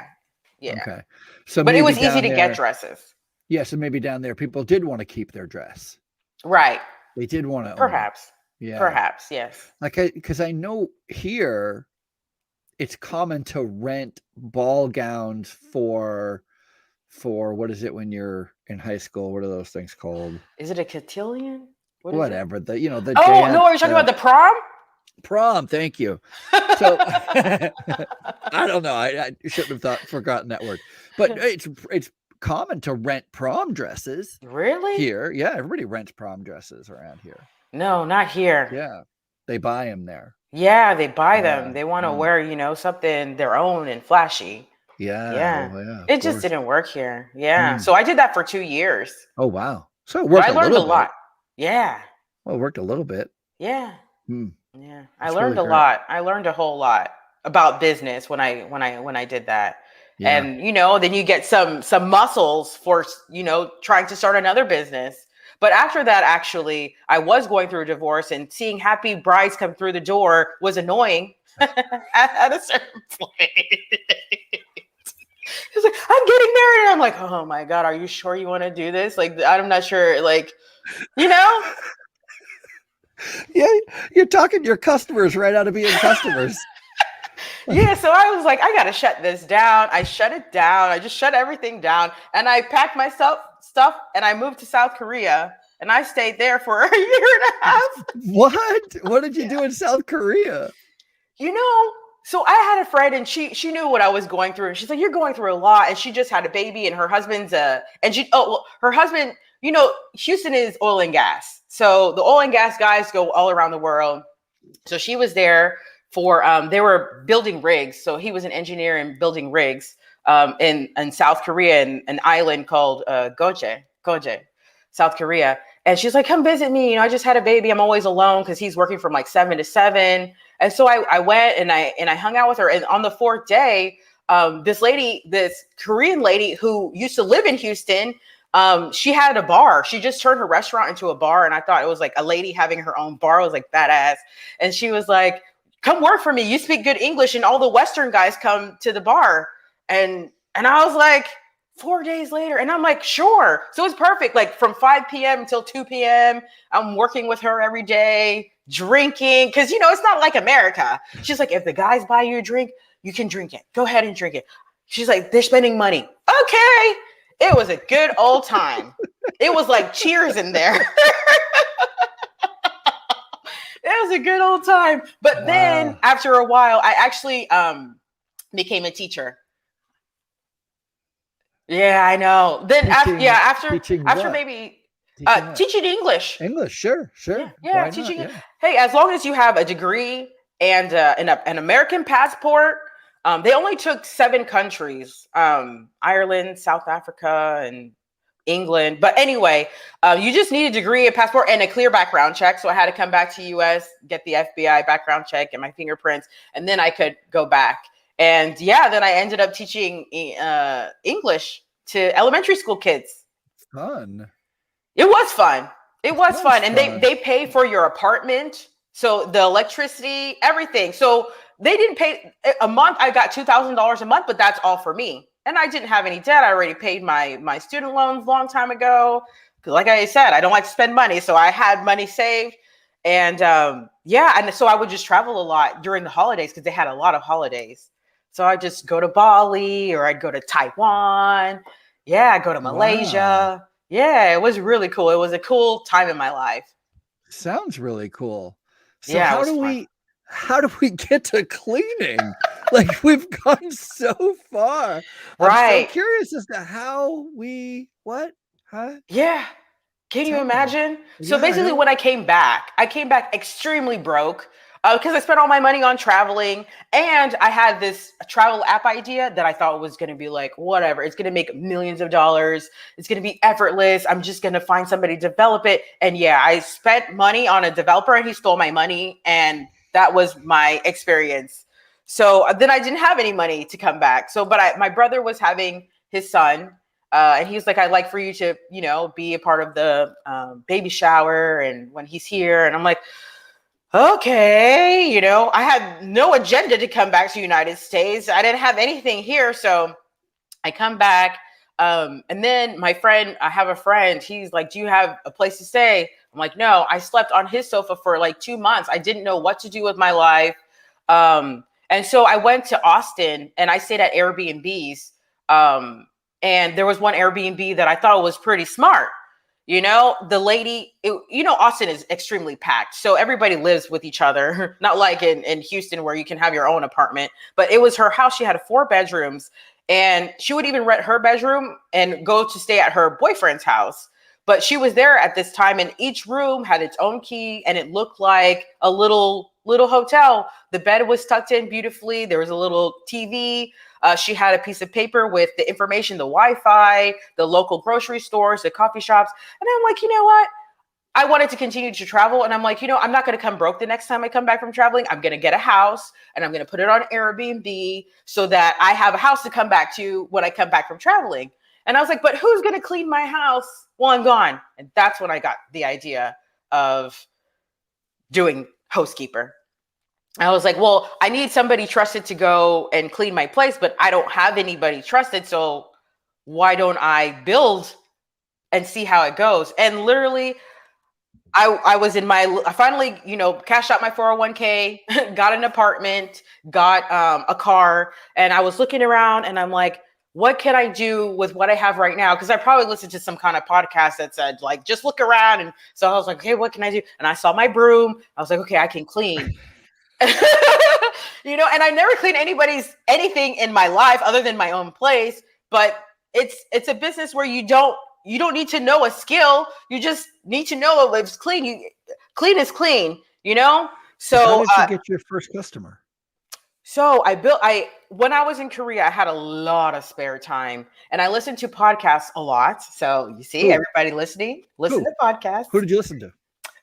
Yeah. Okay.
So,
but it was easy to get dresses.
Yeah. So maybe down there, people did want to keep their dress.
Right.
They did want to.
Perhaps. Yeah. Perhaps. Yes.
Because I know here, it's common to rent ball gowns for what is it when you're in high school? What are those things called?
Is it a cotillion?
Whatever. The
no, are you talking about the prom?
Prom, thank you. So I don't know. I shouldn't have forgotten that word. But it's common to rent prom dresses.
Really?
Here. Yeah, everybody rents prom dresses around here.
No, not here.
Yeah. They buy them there.
Yeah, they buy them. They want to wear, something their own and flashy.
Yeah.
It just didn't work here. Yeah. So I did that for 2 years.
Oh, wow. So it worked.
I learned a lot. Yeah.
Well, it worked a little bit.
Yeah. Yeah. I learned a lot. I learned a whole lot about business when I did that. Yeah. And, then you get some muscles for, trying to start another business. But after that, actually, I was going through a divorce, and seeing happy brides come through the door was annoying at a certain point. He's like, I'm getting married. And I'm like, oh my God, are you sure you want to do this? Like, I'm not sure. Like, Yeah,
you're talking your customers right out of being customers.
Yeah, so I was like, I got to shut this down. I shut it down. I just shut everything down. And I packed my stuff and I moved to South Korea. And I stayed there for a year and a half.
What? What did you do in South Korea?
So I had a friend, and she knew what I was going through, and she's like, "You're going through a lot." And she just had a baby, and her husband's her husband, Houston is oil and gas, so the oil and gas guys go all around the world. So she was there for they were building rigs. So he was an engineer in building rigs in South Korea, in an island called Goje, South Korea. And she's like, come visit me. You know, I just had a baby. I'm always alone because he's working from like 7 to 7. And so I went and I hung out with her. And on the 4th day, this Korean lady who used to live in Houston, she had a bar. She just turned her restaurant into a bar. And I thought it was like a lady having her own bar. I was like, badass. And she was like, come work for me. You speak good English and all the Western guys come to the bar. And I was like, 4 days later. And I'm like, sure. So it's perfect. Like from 5 p.m. until 2 p.m. I'm working with her every day, drinking. Cause you know, it's not like America. She's like, if the guys buy you a drink, you can drink it. Go ahead and drink it. She's like, they're spending money. Okay. It was a good old time. It was like Cheers in there. It was a good old time. But then after a while, I actually became a teacher. Yeah, I know. Then after maybe teaching English.
English, sure.
Yeah, teaching. Yeah. Hey, as long as you have a degree and an American passport, they only took 7 countries: Ireland, South Africa, and England. But anyway, you just need a degree, a passport, and a clear background check. So I had to come back to US, get the FBI background check and my fingerprints, and then I could go back. And yeah, then I ended up teaching English to elementary school kids.
Fun.
It was fun. It was fun. And they pay for your apartment. So the electricity, everything. So they didn't pay a month. I got $2,000 a month, but that's all for me. And I didn't have any debt. I already paid my student loans a long time ago. Because like I said, I don't like to spend money. So I had money saved. And and so I would just travel a lot during the holidays because they had a lot of holidays. So I'd just go to Bali or I'd go to Taiwan. Yeah, I'd go to Malaysia. Wow. Yeah, it was really cool. It was a cool time in my life.
Sounds really cool. So
yeah,
how do we get to cleaning? Like we've gone so far.
Right.
I'm so curious as to how huh?
Yeah. Can you imagine? So basically when I came back extremely broke. Because I spent all my money on traveling, and I had this travel app idea that I thought was going to be like, whatever, it's going to make millions of dollars. It's going to be effortless. I'm just going to find somebody to develop it. And yeah, I spent money on a developer and he stole my money. And that was my experience. So then I didn't have any money to come back. So, but my brother was having his son. And he's like, I'd like for you to, you know, be a part of the baby shower. And when he's here, and I'm like, okay, you know, I had no agenda to come back to the United States. I didn't have anything here. So I come back. And then I have a friend. He's like, do you have a place to stay? I'm like, no, I slept on his sofa for like 2 months. I didn't know what to do with my life. And so I went to Austin and I stayed at Airbnbs. And there was one Airbnb that I thought was pretty smart. You know, the lady, Austin is extremely packed. So everybody lives with each other, not like in Houston where you can have your own apartment. But it was her house. She had 4 bedrooms and she would even rent her bedroom and go to stay at her boyfriend's house. But she was there at this time and each room had its own key and it looked like a little hotel. The bed was tucked in beautifully. There was a little TV. She had a piece of paper with the information, the Wi-Fi, the local grocery stores, the coffee shops. And I'm like, you know what? I wanted to continue to travel. And I'm like, you know, I'm not going to come broke the next time I come back from traveling. I'm going to get a house and I'm going to put it on Airbnb so that I have a house to come back to when I come back from traveling. And I was like, but who's going to clean my house while I'm gone? And that's when I got the idea of doing Housekeeper. I was like, well, I need somebody trusted to go and clean my place, but I don't have anybody trusted. So why don't I build and see how it goes? And literally, I finally, cashed out my 401k, got an apartment, got a car, and I was looking around and I'm like, what can I do with what I have right now? Because I probably listened to some kind of podcast that said, like, just look around. And so I was like, okay, what can I do? And I saw my broom. I was like, okay, I can clean. And I never cleaned anything in my life other than my own place. But it's a business where you don't need to know a skill. You just need to know if it's clean. Clean is clean,
How
So,
did you get your first customer?
when I was in Korea, I had a lot of spare time and I listened to podcasts a lot. So you see,
Who?
everybody listening, listen
Who?
to podcasts.
Who did you listen to?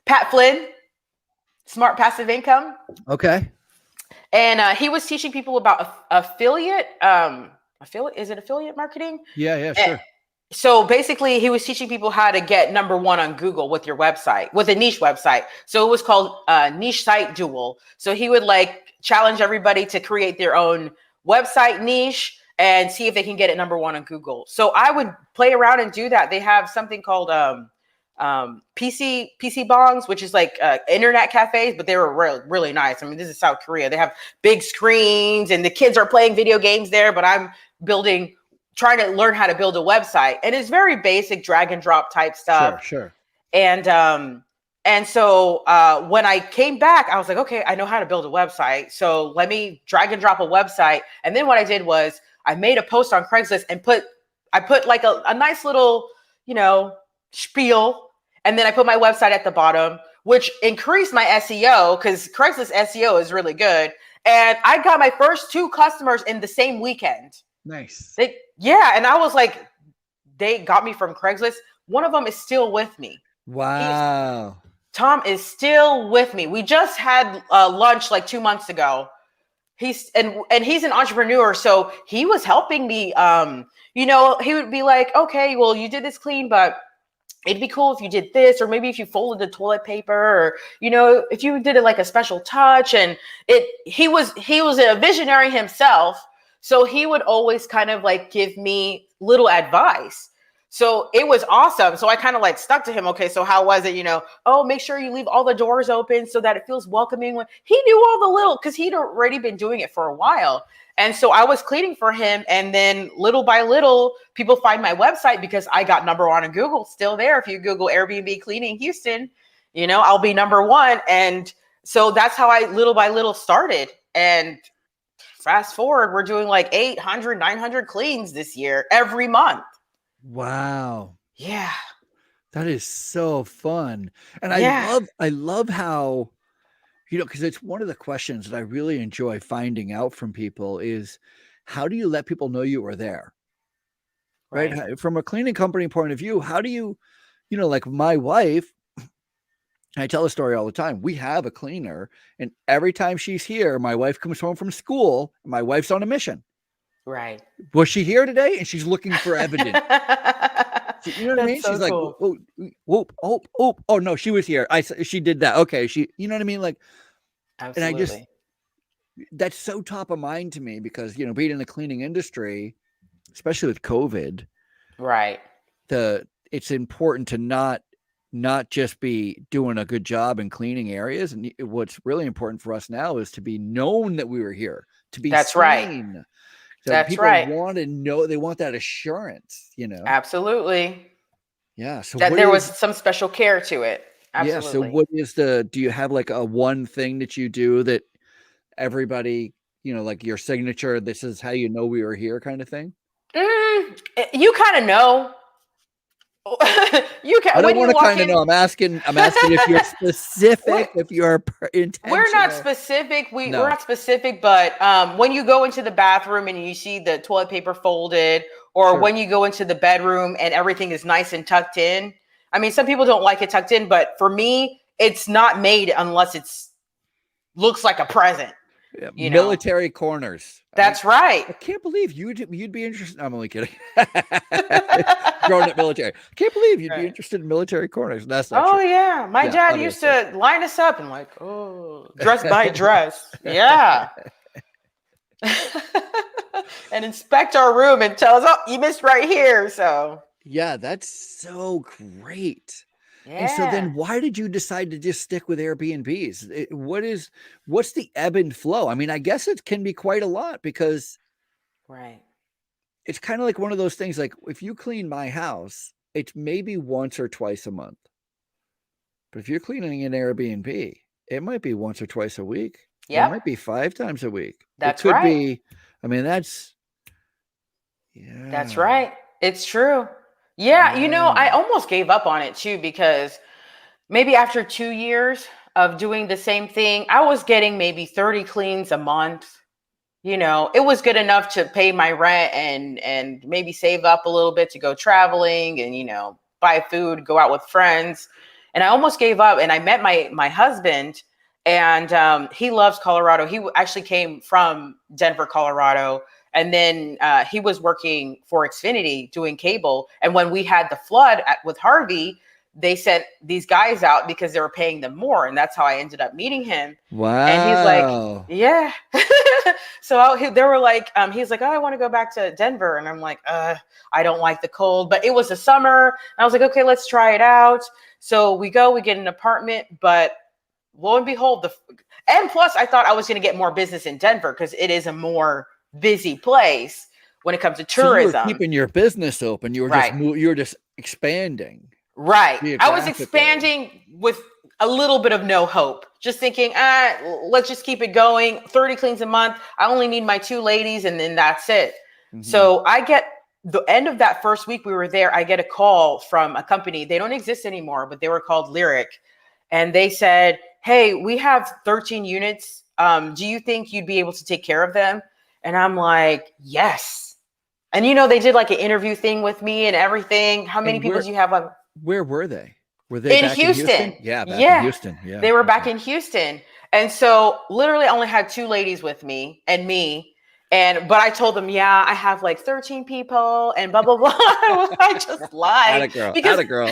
Pat Flynn, Smart Passive Income.
Okay.
And he was teaching people about affiliate. Is it affiliate marketing?
Yeah,
Eh,
sure.
So basically, he was teaching people how to get number one on Google with your website, with a niche website. So it was called Niche Site Duel. So he would like challenge everybody to create their own website niche and see if they can get it number one on Google. So I would play around and do that. They have something called PC bongs, which is like internet cafes, but they were really nice. I mean, this is South Korea. They have big screens and the kids are playing video games there, but I'm trying to learn how to build a website, and it's very basic drag and drop type stuff.
Sure.
And so when I came back, I was like, okay, I know how to build a website, so let me drag and drop a website. And then what I did was I made a post on Craigslist and I put like a nice little, spiel, and then I put my website at the bottom, which increased my SEO because Craigslist SEO is really good. And I got my first 2 customers in the same weekend.
Nice.
And I was like, they got me from Craigslist. One of them is still with me.
Wow.
Tom is still with me. We just had lunch like 2 months ago. He's an entrepreneur, so he was helping me. He would be like, okay, well, you did this clean, but it'd be cool if you did this, or maybe if you folded the toilet paper, or if you did it like a special touch. And he was a visionary himself, so he would always kind of like give me little advice. So it was awesome. So I kind of like stuck to him. Okay, so how was it? Make sure you leave all the doors open so that it feels welcoming. He knew all the little, because he'd already been doing it for a while. And so I was cleaning for him. And then little by little, people find my website because I got number one on Google. Still there. If you Google Airbnb cleaning Houston, I'll be number one. And so that's how I little by little started. And fast forward, we're doing like 800, 900 cleans this year, every month.
Wow.
Yeah.
That is so fun. And
Yeah.
I love how, because it's one of the questions that I really enjoy finding out from people is, how do you let people know you are there? Right? From a cleaning company point of view, how do you, like my wife, I tell a story all the time. We have a cleaner, and every time she's here, my wife comes home from school, and my wife's on a mission.
Right.
Was she here today? And she's looking for evidence. You know what I mean?
So
She's like,
cool.
oh no, she was here. She did that. Okay. You know what I mean? Like,
Absolutely.
And that's so top of mind to me because, being in the cleaning industry, especially with COVID,
right.
It's important to not just be doing a good job in cleaning areas. And what's really important for us now is to be known that we were here, to be
That's
seen.
Right.
So
That's
people
right.
want to know, they want that assurance,
Absolutely.
Yeah. So
that there was some special care to it. Absolutely.
Yeah. So do you have like a one thing that you do that everybody, like your signature, this is how you know we were here kind of thing?
You kind of know.
I don't want to kind of know. I'm asking if you're specific, if you're intentional.
We're not specific. We're not specific, but when you go into the bathroom and you see the toilet paper folded, or when you go into the bedroom and everything is nice and tucked in. I mean, some people don't like it tucked in, but for me, it's not made unless it's looks like a present.
Yeah, military corners.
That's right.
I can't believe you'd be interested. I'm only kidding. Growing up military. I can't believe you'd be interested in military corners. That's not true.
Yeah. My dad used to line us up and like, dress by dress. Yeah. And inspect our room and tell us, you missed right here. So
yeah, that's so great.
Yeah.
And so then why did you decide to just stick with Airbnbs? What's the ebb and flow? I mean, I guess it can be quite a lot because it's kind of like one of those things, like if you clean my house, it's maybe once or twice a month. But if you're cleaning an Airbnb, it might be once or twice a week. Yeah. It might be 5 times a week.
That's
it could be, I mean, that's
right. It's true. Yeah, I almost gave up on it too, because maybe after 2 years, of doing the same thing. I was getting maybe 30 cleans a month. It was good enough to pay my rent and maybe save up a little bit to go traveling and, buy food, go out with friends. And I almost gave up. And I met my husband, and he loves Colorado. He actually came from Denver, Colorado. And then he was working for Xfinity doing cable. And when we had the flood with Harvey, they sent these guys out because they were paying them more. And that's how I ended up meeting him.
Wow.
And he's like, yeah. So they were like, he's like, oh, I want to go back to Denver. And I'm like, I don't like the cold, but it was the summer. And I was like, okay, let's try it out. So we get an apartment, but lo and behold, and plus I thought I was going to get more business in Denver because it is a more busy place when it comes to tourism.
So you were keeping your business open. You were just expanding.
Right. I was expanding with a little bit of no hope, just thinking, let's just keep it going. 30 cleans a month. I only need my 2 ladies and then that's it. Mm-hmm. So I get the end of that first week we were there, I get a call from a company. They don't exist anymore, but they were called Lyric. And they said, hey, we have 13 units. Do you think you'd be able to take care of them? And I'm like, yes. And they did like an interview thing with me and everything. How many people do you have on?
Where were they? Were they
in
back
Houston?
In Houston? Yeah, in Houston. Yeah.
They were back in Houston. And so literally I only had 2 ladies with me. But I told them, yeah, I have like 13 people and blah, blah, blah. I just lied.
Atta girl.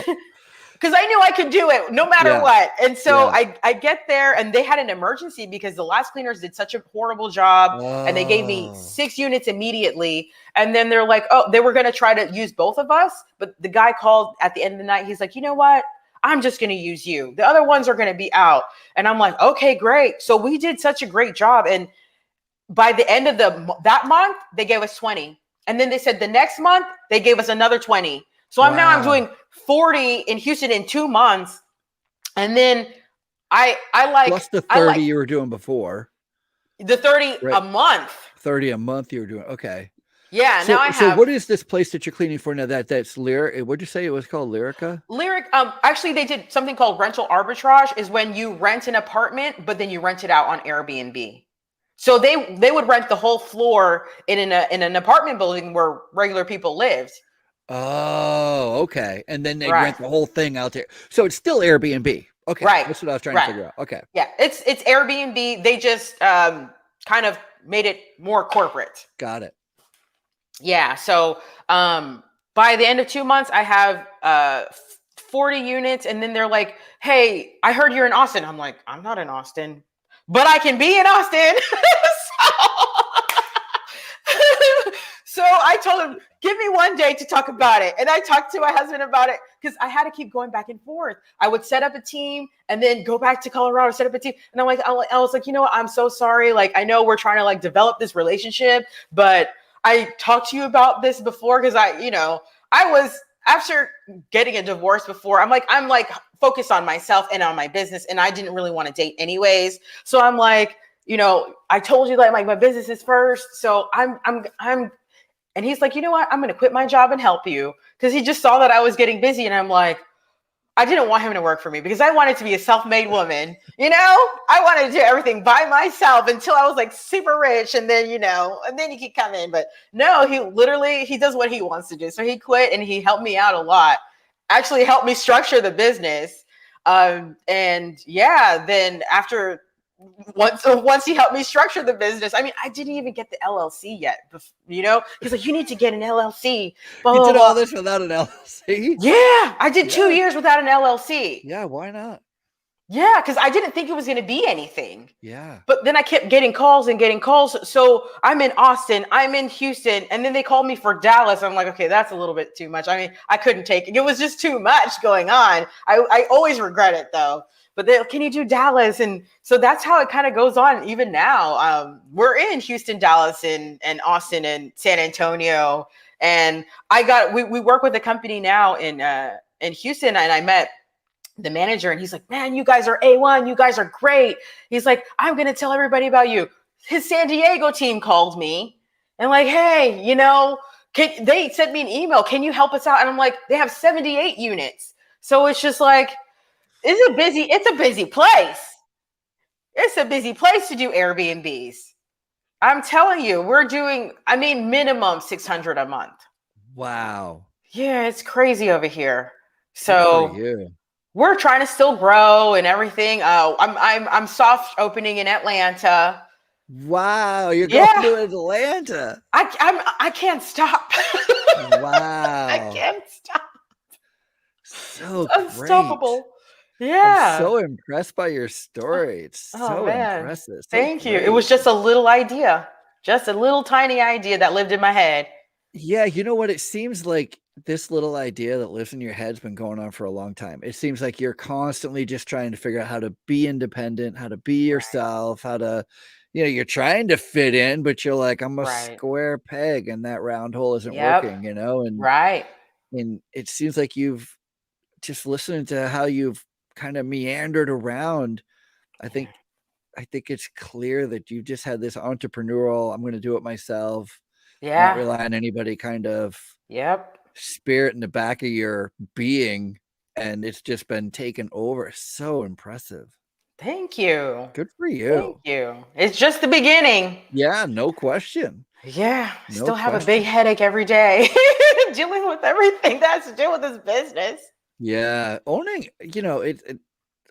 Because I knew I could do it no matter what. And so I get there and they had an emergency because the last cleaners did such a horrible job. And they gave me 6 units immediately. And then they're like, oh, they were going to try to use both of us. But the guy called at the end of the night. He's like, you know what? I'm just going to use you. The other ones are going to be out. And I'm like, okay, great. So we did such a great job. And by the end of that month, they gave us 20. And then they said the next month, they gave us another 20. So I'm doing 40 in Houston in 2 months. And then I like
plus the 30 you were doing before.
The 30 a month.
30 a month you were doing. Okay.
Yeah.
So what is this place that you're cleaning for now? That's Lyric. What'd you say it was called? Lyrica?
Lyric. Actually they did something called rental arbitrage, is when you rent an apartment, but then you rent it out on Airbnb. So they would rent the whole floor in an apartment building where regular people lived.
Oh, okay. And then they rent the whole thing out there. So it's still Airbnb. Okay. Right. That's what I was trying to figure out. Okay.
Yeah. It's Airbnb. They just kind of made it more corporate.
Got it.
Yeah. So by the end of 2 months, I have 40 units. And then they're like, hey, I heard you're in Austin. I'm like, I'm not in Austin, but I can be in Austin. So I told him, give me one day to talk about it. And I talked to my husband about it because I had to keep going back and forth. I would set up a team and then go back to Colorado, set up a team. And I was like, you know what? I'm so sorry. Like, I know we're trying to like develop this relationship, but I talked to you about this before because I was, after getting a divorce before, I'm like focused on myself and on my business. And I didn't really want to date anyways. So I'm like, I told you that like my business is first. So I'm and he's like, you know what? I'm going to quit my job and help you. Because he just saw that I was getting busy. And I'm like, I didn't want him to work for me because I wanted to be a self-made woman. I wanted to do everything by myself until I was like super rich. And then, and then he could come in. But no, he does what he wants to do. So he quit and he helped me out a lot. Actually helped me structure the business. And yeah, then after once he helped me structure the business, I mean, I didn't even get the LLC yet. He's like, you need to get an LLC.
You did all this without an LLC?
Yeah, I did 2 years without an LLC.
Yeah, why not?
Yeah, because I didn't think it was going to be anything.
Yeah.
But then I kept getting calls. So I'm in Austin, I'm in Houston, and then they called me for Dallas. I'm like, okay, that's a little bit too much. I mean, I couldn't take it. It was just too much going on. I always regret it though. But then, can you do Dallas? And so that's how it kind of goes on even now. We're in Houston, Dallas, and Austin and San Antonio. And we work with a company now in Houston, and I met the manager and he's like, man, you guys are A1. You guys are great. He's like, I'm going to tell everybody about you. His San Diego team called me and like, hey, they sent me an email. Can you help us out? And I'm like, they have 78 units. So it's just like, it's a busy place. It's a busy place to do Airbnbs. I'm telling you, we're doing, I mean, minimum 600 a month.
Wow.
Yeah, it's crazy over here.
Good for
So
you.
we're trying to still grow and everything. I'm soft opening in Atlanta.
Wow, you're going
Yeah,
to Atlanta.
I can't stop. I
Wow.
can't stop.
So
It's
great.
unstoppable.
I'm
Yeah.
so impressed by your story. It's
Oh
so
man.
impressive. So
Thank you. It was
great.
just a little idea. Just a little tiny idea that lived in my head.
Yeah, you know what? It seems like this little idea that lives in your head's been going on for a long time. It seems like you're constantly just trying to figure out how to be independent, how to be
Right.
yourself, how to, you're trying to fit in, but you're like, I'm a
Right.
square peg and that round hole isn't
Yep.
working, and
Right.
it seems like you've just listening to how you've kind of meandered around. I
Yeah.
think I think it's clear that you just had this entrepreneurial, I'm going to do it myself, not
Yeah.
rely on anybody kind of
Yep.
spirit in the back of your being. And it's just been taken over. So impressive.
Thank you.
Good for
Thank
you.
you. It's just the beginning.
Yeah, no question.
Yeah.
No
Still have a big
question.
headache every day dealing with everything that has to do with this business.
Yeah. Owning,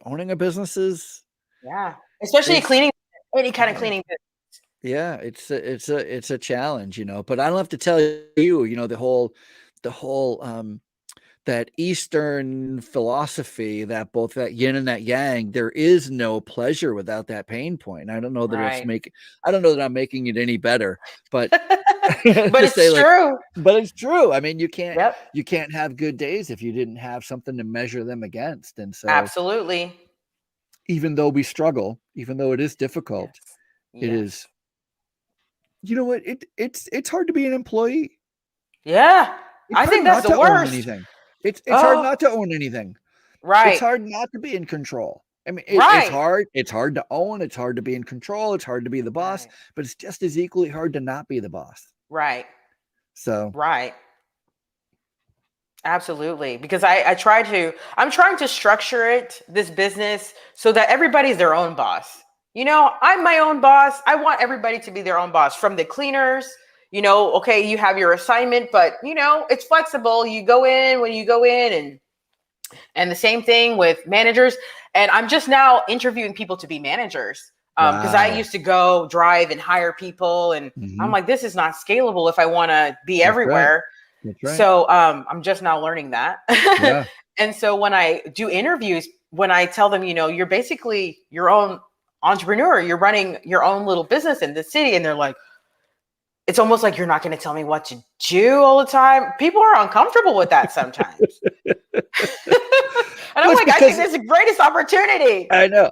owning a business is,
Yeah. Especially
it's,
cleaning, any kind of
yeah.
cleaning business.
Yeah, it's a challenge, but I don't have to tell you, the whole that Eastern philosophy, that both that yin and that yang, there is no pleasure without that pain point. I don't know that
Right.
I don't know that I'm making it any better, but
But
to say
it's
like,
true.
but it's true. I mean, you can't
Yep.
you can't have good days if you didn't have something to measure them against. And so
Absolutely.
even though we struggle, even though it is difficult,
Yes.
it
Yes.
is, what, it's hard to be an employee.
Yeah.
It's
I
hard
think that's
not
the
to own
worst.
anything. It's hard
Oh,
not to own anything. It's
right.
hard not to be in control. I mean, it's
Right.
hard. It's hard to own. It's hard to be in control. It's hard to be the boss,
Right.
but it's just as equally hard to not be the boss.
Right.
So,
Right. Absolutely. Because I'm trying to structure this business so that everybody's their own boss. I'm my own boss. I want everybody to be their own boss, from the cleaners. Okay, you have your assignment, but it's flexible. You go in when you go in, and the same thing with managers. And I'm just now interviewing people to be managers. Because I
wow.
used to go drive and hire people, and I'm
Mhm.
like, this is not scalable if I want to be
That's right.
everywhere.
That's right.
So I'm just now learning that.
Yeah.
And so when I do interviews, when I tell them, you're basically your own entrepreneur, you're running your own little business in the city, and they're like, it's almost like, you're not going to tell me what to do all the time. People are uncomfortable with that sometimes. And I'm
Well, it's
like, I think
because
this is the greatest opportunity.
I know.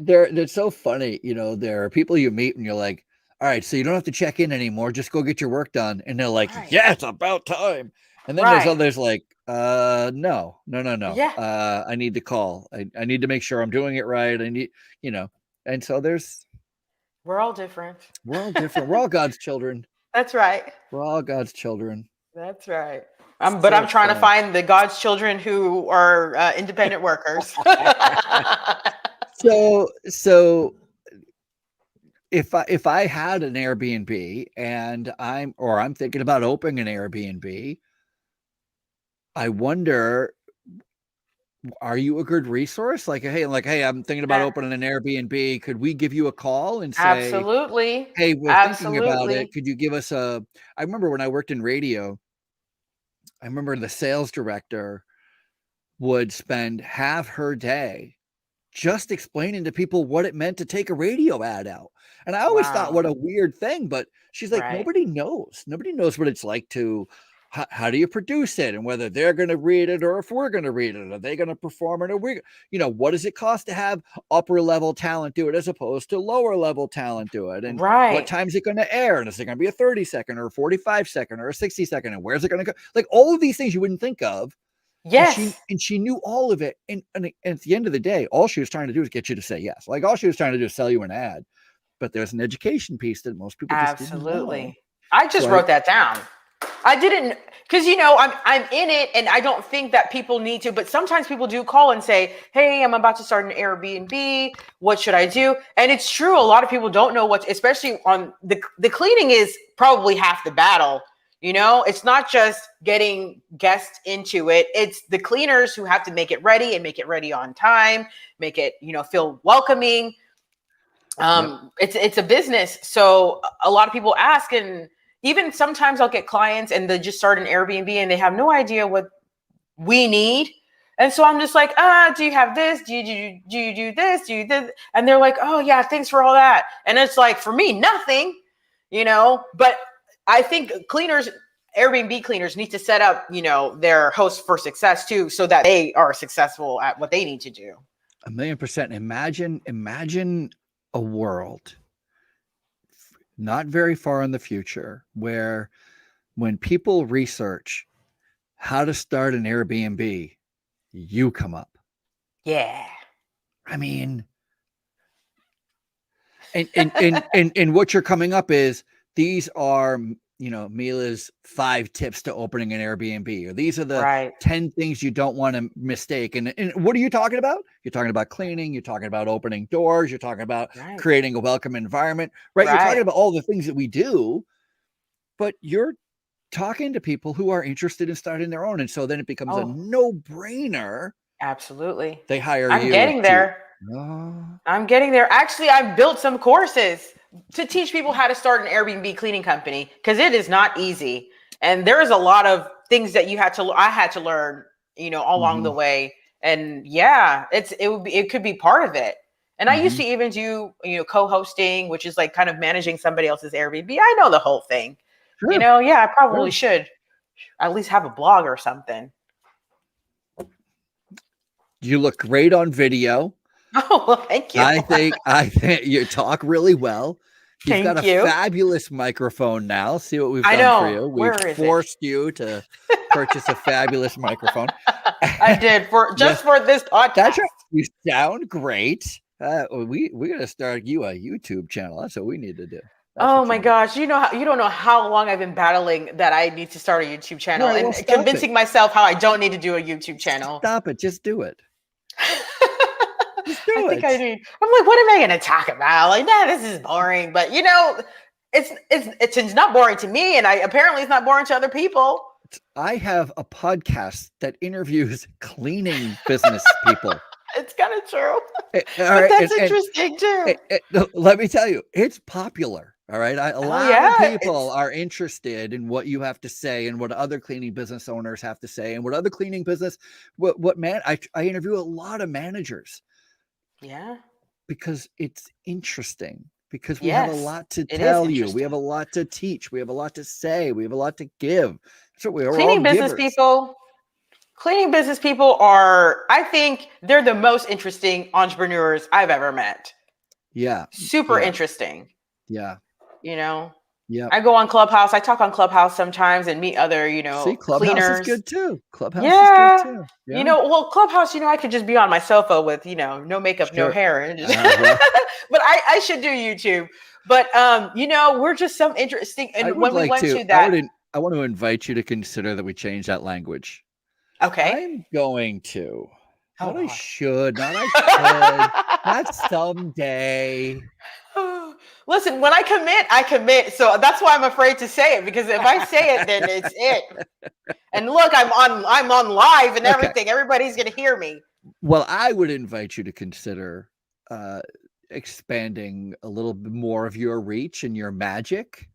They're so funny. There are people you meet and you're like, all right, so you don't have to check in anymore. Just go get your work done. And they're like,
Right.
yeah, it's about time. And then there's
Right.
others like, no.
Yeah.
I need to call. I need to make sure I'm doing it right. I need, and so
We're all different.
we're all different. We're all God's children.
That's right.
We're all God's children.
That's right. But
So
I'm trying to
fun.
find the God's children who are independent workers.
So if I had an Airbnb and I'm thinking about opening an Airbnb, I wonder, are you a good resource? Like, hey, I'm thinking about opening an Airbnb. Could we give you a call and say,
Absolutely.
hey, we're thinking about it.
Absolutely.
Could you give us I remember when I worked in radio, I remember the sales director would spend half her day just explaining to people what it meant to take a radio ad out. And I always thought,
Wow.
what a weird thing, but she's like,
Right.
nobody knows what it's like to, how do you produce it, and whether they're going to read it or if we're going to read it, are they going to perform it, or what does it cost to have upper level talent do it as opposed to lower level talent do it, and what
Right.
time is it going to air, and is it going to be a 30-second or a 45-second or a 60-second, and where's it going to go, like all of these things you wouldn't think of.
Yes.
And she knew all of it. And at the end of the day, all she was trying to do is get you to say yes. Like all she was trying to do is sell you an ad. But there's an education piece that most people just didn't know.
Absolutely. I just
So
wrote that down. I didn't, because I'm in it, and I don't think that people need to. But sometimes people do call and say, "Hey, I'm about to start an Airbnb. What should I do?" And it's true. A lot of people don't know what, especially on the cleaning is probably half the battle. It's not just getting guests into it. It's the cleaners who have to make it ready and make it ready on time, make it, feel welcoming.
Yep.
It's a business. So a lot of people ask, and even sometimes I'll get clients and they just start an Airbnb and they have no idea what we need. And so I'm just like, do you have this? Do you do this? Do you this? And they're like, oh yeah, thanks for all that. And it's like, for me, nothing, but I think Airbnb cleaners need to set up, their hosts for success too, so that they are successful at what they need to do.
1,000,000%. Imagine a world not very far in the future where when people research how to start an Airbnb, you come up.
Yeah.
I mean, and what you're coming up is, these are, Mila's 5 tips to opening an Airbnb, or these are the 10 things you don't want to mistake. And what are you talking about? You're talking about cleaning. You're talking about opening doors. You're talking about creating a welcome environment, right? You're talking about all the things that we do, but you're talking to people who are interested in starting their own. And so then it becomes a no-brainer.
Absolutely.
They hire you.
I'm getting there. I'm getting there. Actually, I've built some courses to teach people how to start an Airbnb cleaning company, because it is not easy. And there is a lot of things that I had to learn, along the way. And yeah, it could be part of it. And I used to even do, co-hosting, which is like kind of managing somebody else's Airbnb. I know the whole thing. Sure. I probably should at least have a blog or something.
You look great on video.
Oh, well, thank you.
I think you talk really well. You've got a fabulous microphone now. See what we've done for you. We've forced you to purchase a fabulous microphone.
I did for this podcast.
That's right. You sound great. We got to start you a YouTube channel. That's what we need to do.
Oh my gosh. You don't know how long I've been battling that I need to start a YouTube channel, and convincing myself how I don't need to do a YouTube channel.
Stop it. Just do it.
I think I need. I'm like, what am I going to talk about? Like, this is boring. But it's not boring to me, and apparently it's not boring to other people.
I have a podcast that interviews cleaning business people.
It's kind of true,
but
that's interesting too.
Let me tell you, it's popular. All right, a lot of people are interested in what you have to say and what other cleaning business owners have to say, and what other cleaning business. I interview a lot of managers.
Yeah,
because it's interesting. Because we have a lot to tell you. We have a lot to teach. We have a lot to say. We have a lot to give. So we're all givers.
Cleaning business people are, I think, they're the most interesting entrepreneurs I've ever met.
Yeah.
Super interesting.
Yeah.
Yeah. I go on Clubhouse. I talk on Clubhouse sometimes and meet other,
Clubhouse
cleaners.
Is good too. Clubhouse is good too.
Yeah. Clubhouse, I could just be on my cell phone with, no makeup, no hair. And just but I should do YouTube. But, we're just some interesting. And when we went to that.
I want to invite you to consider that we change that language.
Okay.
I'm going to. Not I should. Not I could. Not someday.
Listen, when I commit. So that's why I'm afraid to say it, because if I say it, then it's it. And look, I'm on live and everything. Everybody's going to hear me.
Well, I would invite you to consider expanding a little bit more of your reach and your magic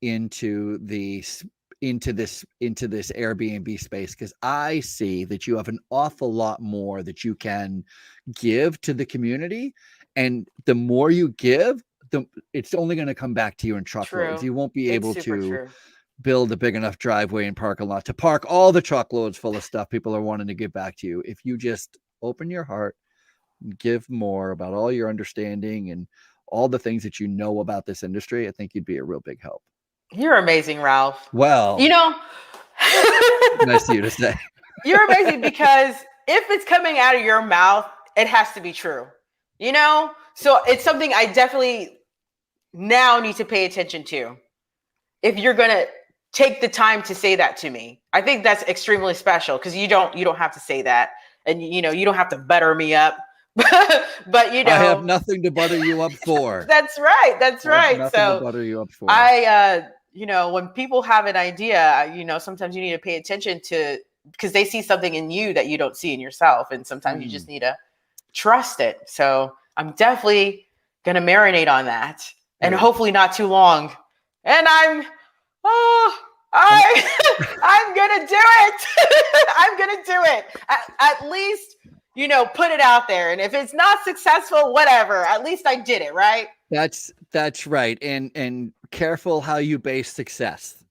into this Airbnb space, because I see that you have an awful lot more that you can give to the community, and the more you give, it's only going to come back to you in truckloads. You won't be able to build a big enough driveway and parking lot to park all the truckloads full of stuff people are wanting to give back to you. If you just open your heart and give more about all your understanding and all the things that you know about this industry, I think you'd be a real big help.
You're amazing, Ralph.
Well, nice of you to say.
You're amazing, because if it's coming out of your mouth, it has to be true. So it's something I definitely now need to pay attention to. If you're going to take the time to say that to me. I think that's extremely special because you don't have to say that, and you don't have to butter me up. But
I have nothing to butter you up for.
That's right. That's right.
Nothing
So
to butter you up for.
when people have an idea, sometimes you need to pay attention to, because they see something in you that you don't see in yourself, and sometimes you just need to trust it. So I'm definitely gonna marinate on that, and hopefully not too long. And I'm gonna do it. I'm gonna do it. At least, put it out there. And if it's not successful, whatever. At least I did it, right?
That's right. And careful how you base success.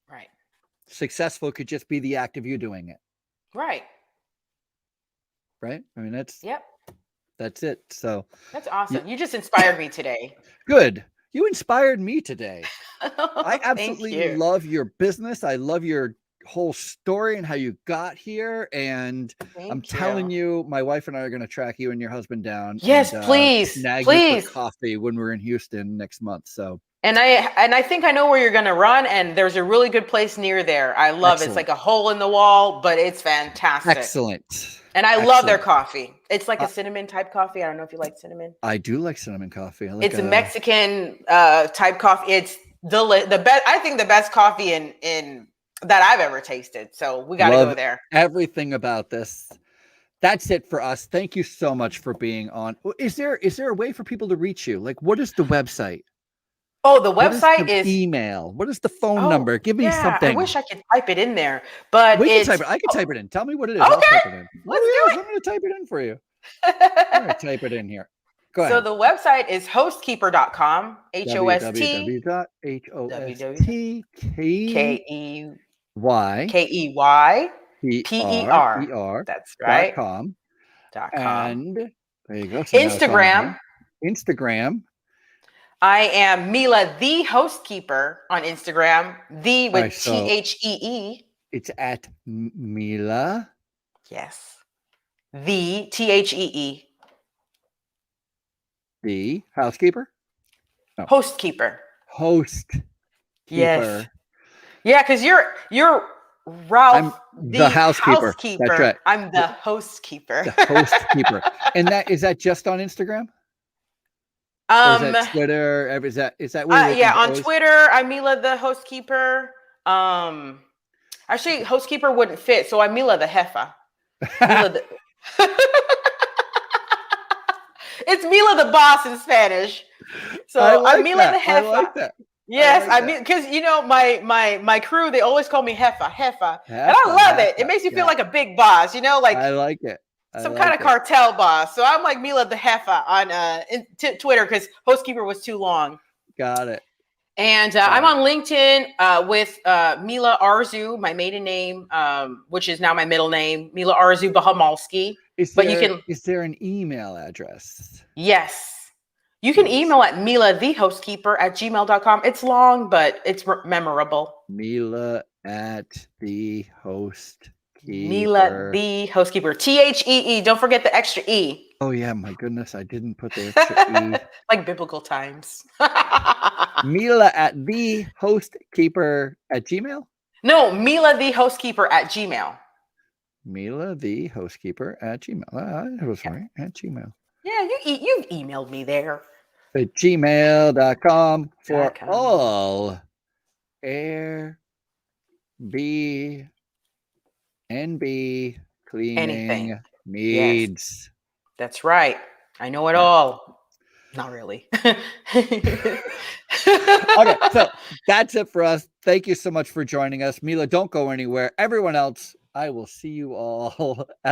Right.
Successful could just be the act of you doing it.
Right.
Right. I mean, that's it. So
that's awesome. You just inspired me today.
Good. You inspired me today. I absolutely love your business. I love your whole story and how you got here. And I'm telling you, my wife and I are going to track you and your husband down.
Yes,
and,
please.
Snag you for coffee when we're in Houston next month. So. And
I think I know where you're going to run. And there's a really good place near there. I love it. It's like a hole in the wall, but it's fantastic.
Excellent.
And I love their coffee. It's like a cinnamon type coffee. I don't know if you like cinnamon.
I do like cinnamon coffee.
It's a Mexican type coffee. It's the best. I think the best coffee in that I've ever tasted. So we got to go there.
Everything about this. That's it for us. Thank you so much for being on. Is there a way for people to reach you? Like, what is the website?
Oh, the website is
email. What is the phone number? Give me something.
I wish I could type it in there, but
we can type it. I can type it in. Tell me what it is.
Okay.
I'll type it in.
Let's do it.
I'm going to type it in for you. All right, type it in here. Go ahead.
So the website is housekeeper.com.
www.housekeeper.
That's right.
.com. And there you go. So
Instagram. I am Mila the Housekeeper on Instagram. The with THEE.
It's at Mila.
Yes. The THEE.
The housekeeper?
No. Housekeeper.
Housekeeper.
Yes. Yeah, because you're Ralph.
I'm the housekeeper. That's right.
I'm the housekeeper.
The housekeeper. And is that just on Instagram? Or is that Twitter? Is that where
on Twitter, I'm Mila the Housekeeper. Actually, Housekeeper wouldn't fit, so I'm Mila the Jefa. It's Mila the boss in Spanish. So I'm Mila the Jefa.
I like that.
Yes, I mean, because my crew, they always call me Jefa, and I love it. It makes you feel like a big boss, like
I like it.
Some kind of cartel boss. So I'm like Mila the Jefa on Twitter because Housekeeper was too long.
Got it.
And I'm on LinkedIn with Mila Arzu, my maiden name, which is now my middle name, Mila Arzu Bahamolski.
Is there an email address?
Yes. You can email at milahthehousekeeper@gmail.com. It's long, but it's memorable.
Mila at the host.
Mila the Housekeeper. THEE. Don't forget the extra E.
Oh yeah, my goodness, I didn't put the extra E.
Like biblical times.
Mila at the housekeeper at Gmail?
No, Mila the Housekeeper at Gmail.
Mila the Housekeeper at Gmail. I was right, at Gmail.
Yeah, you've emailed me there.
At gmail.com for all Air B&B cleaning needs.
Yes. That's right. I know it all. Not really.
Okay, so that's it for us. Thank you so much for joining us. Mila, don't go anywhere. Everyone else, I will see you all at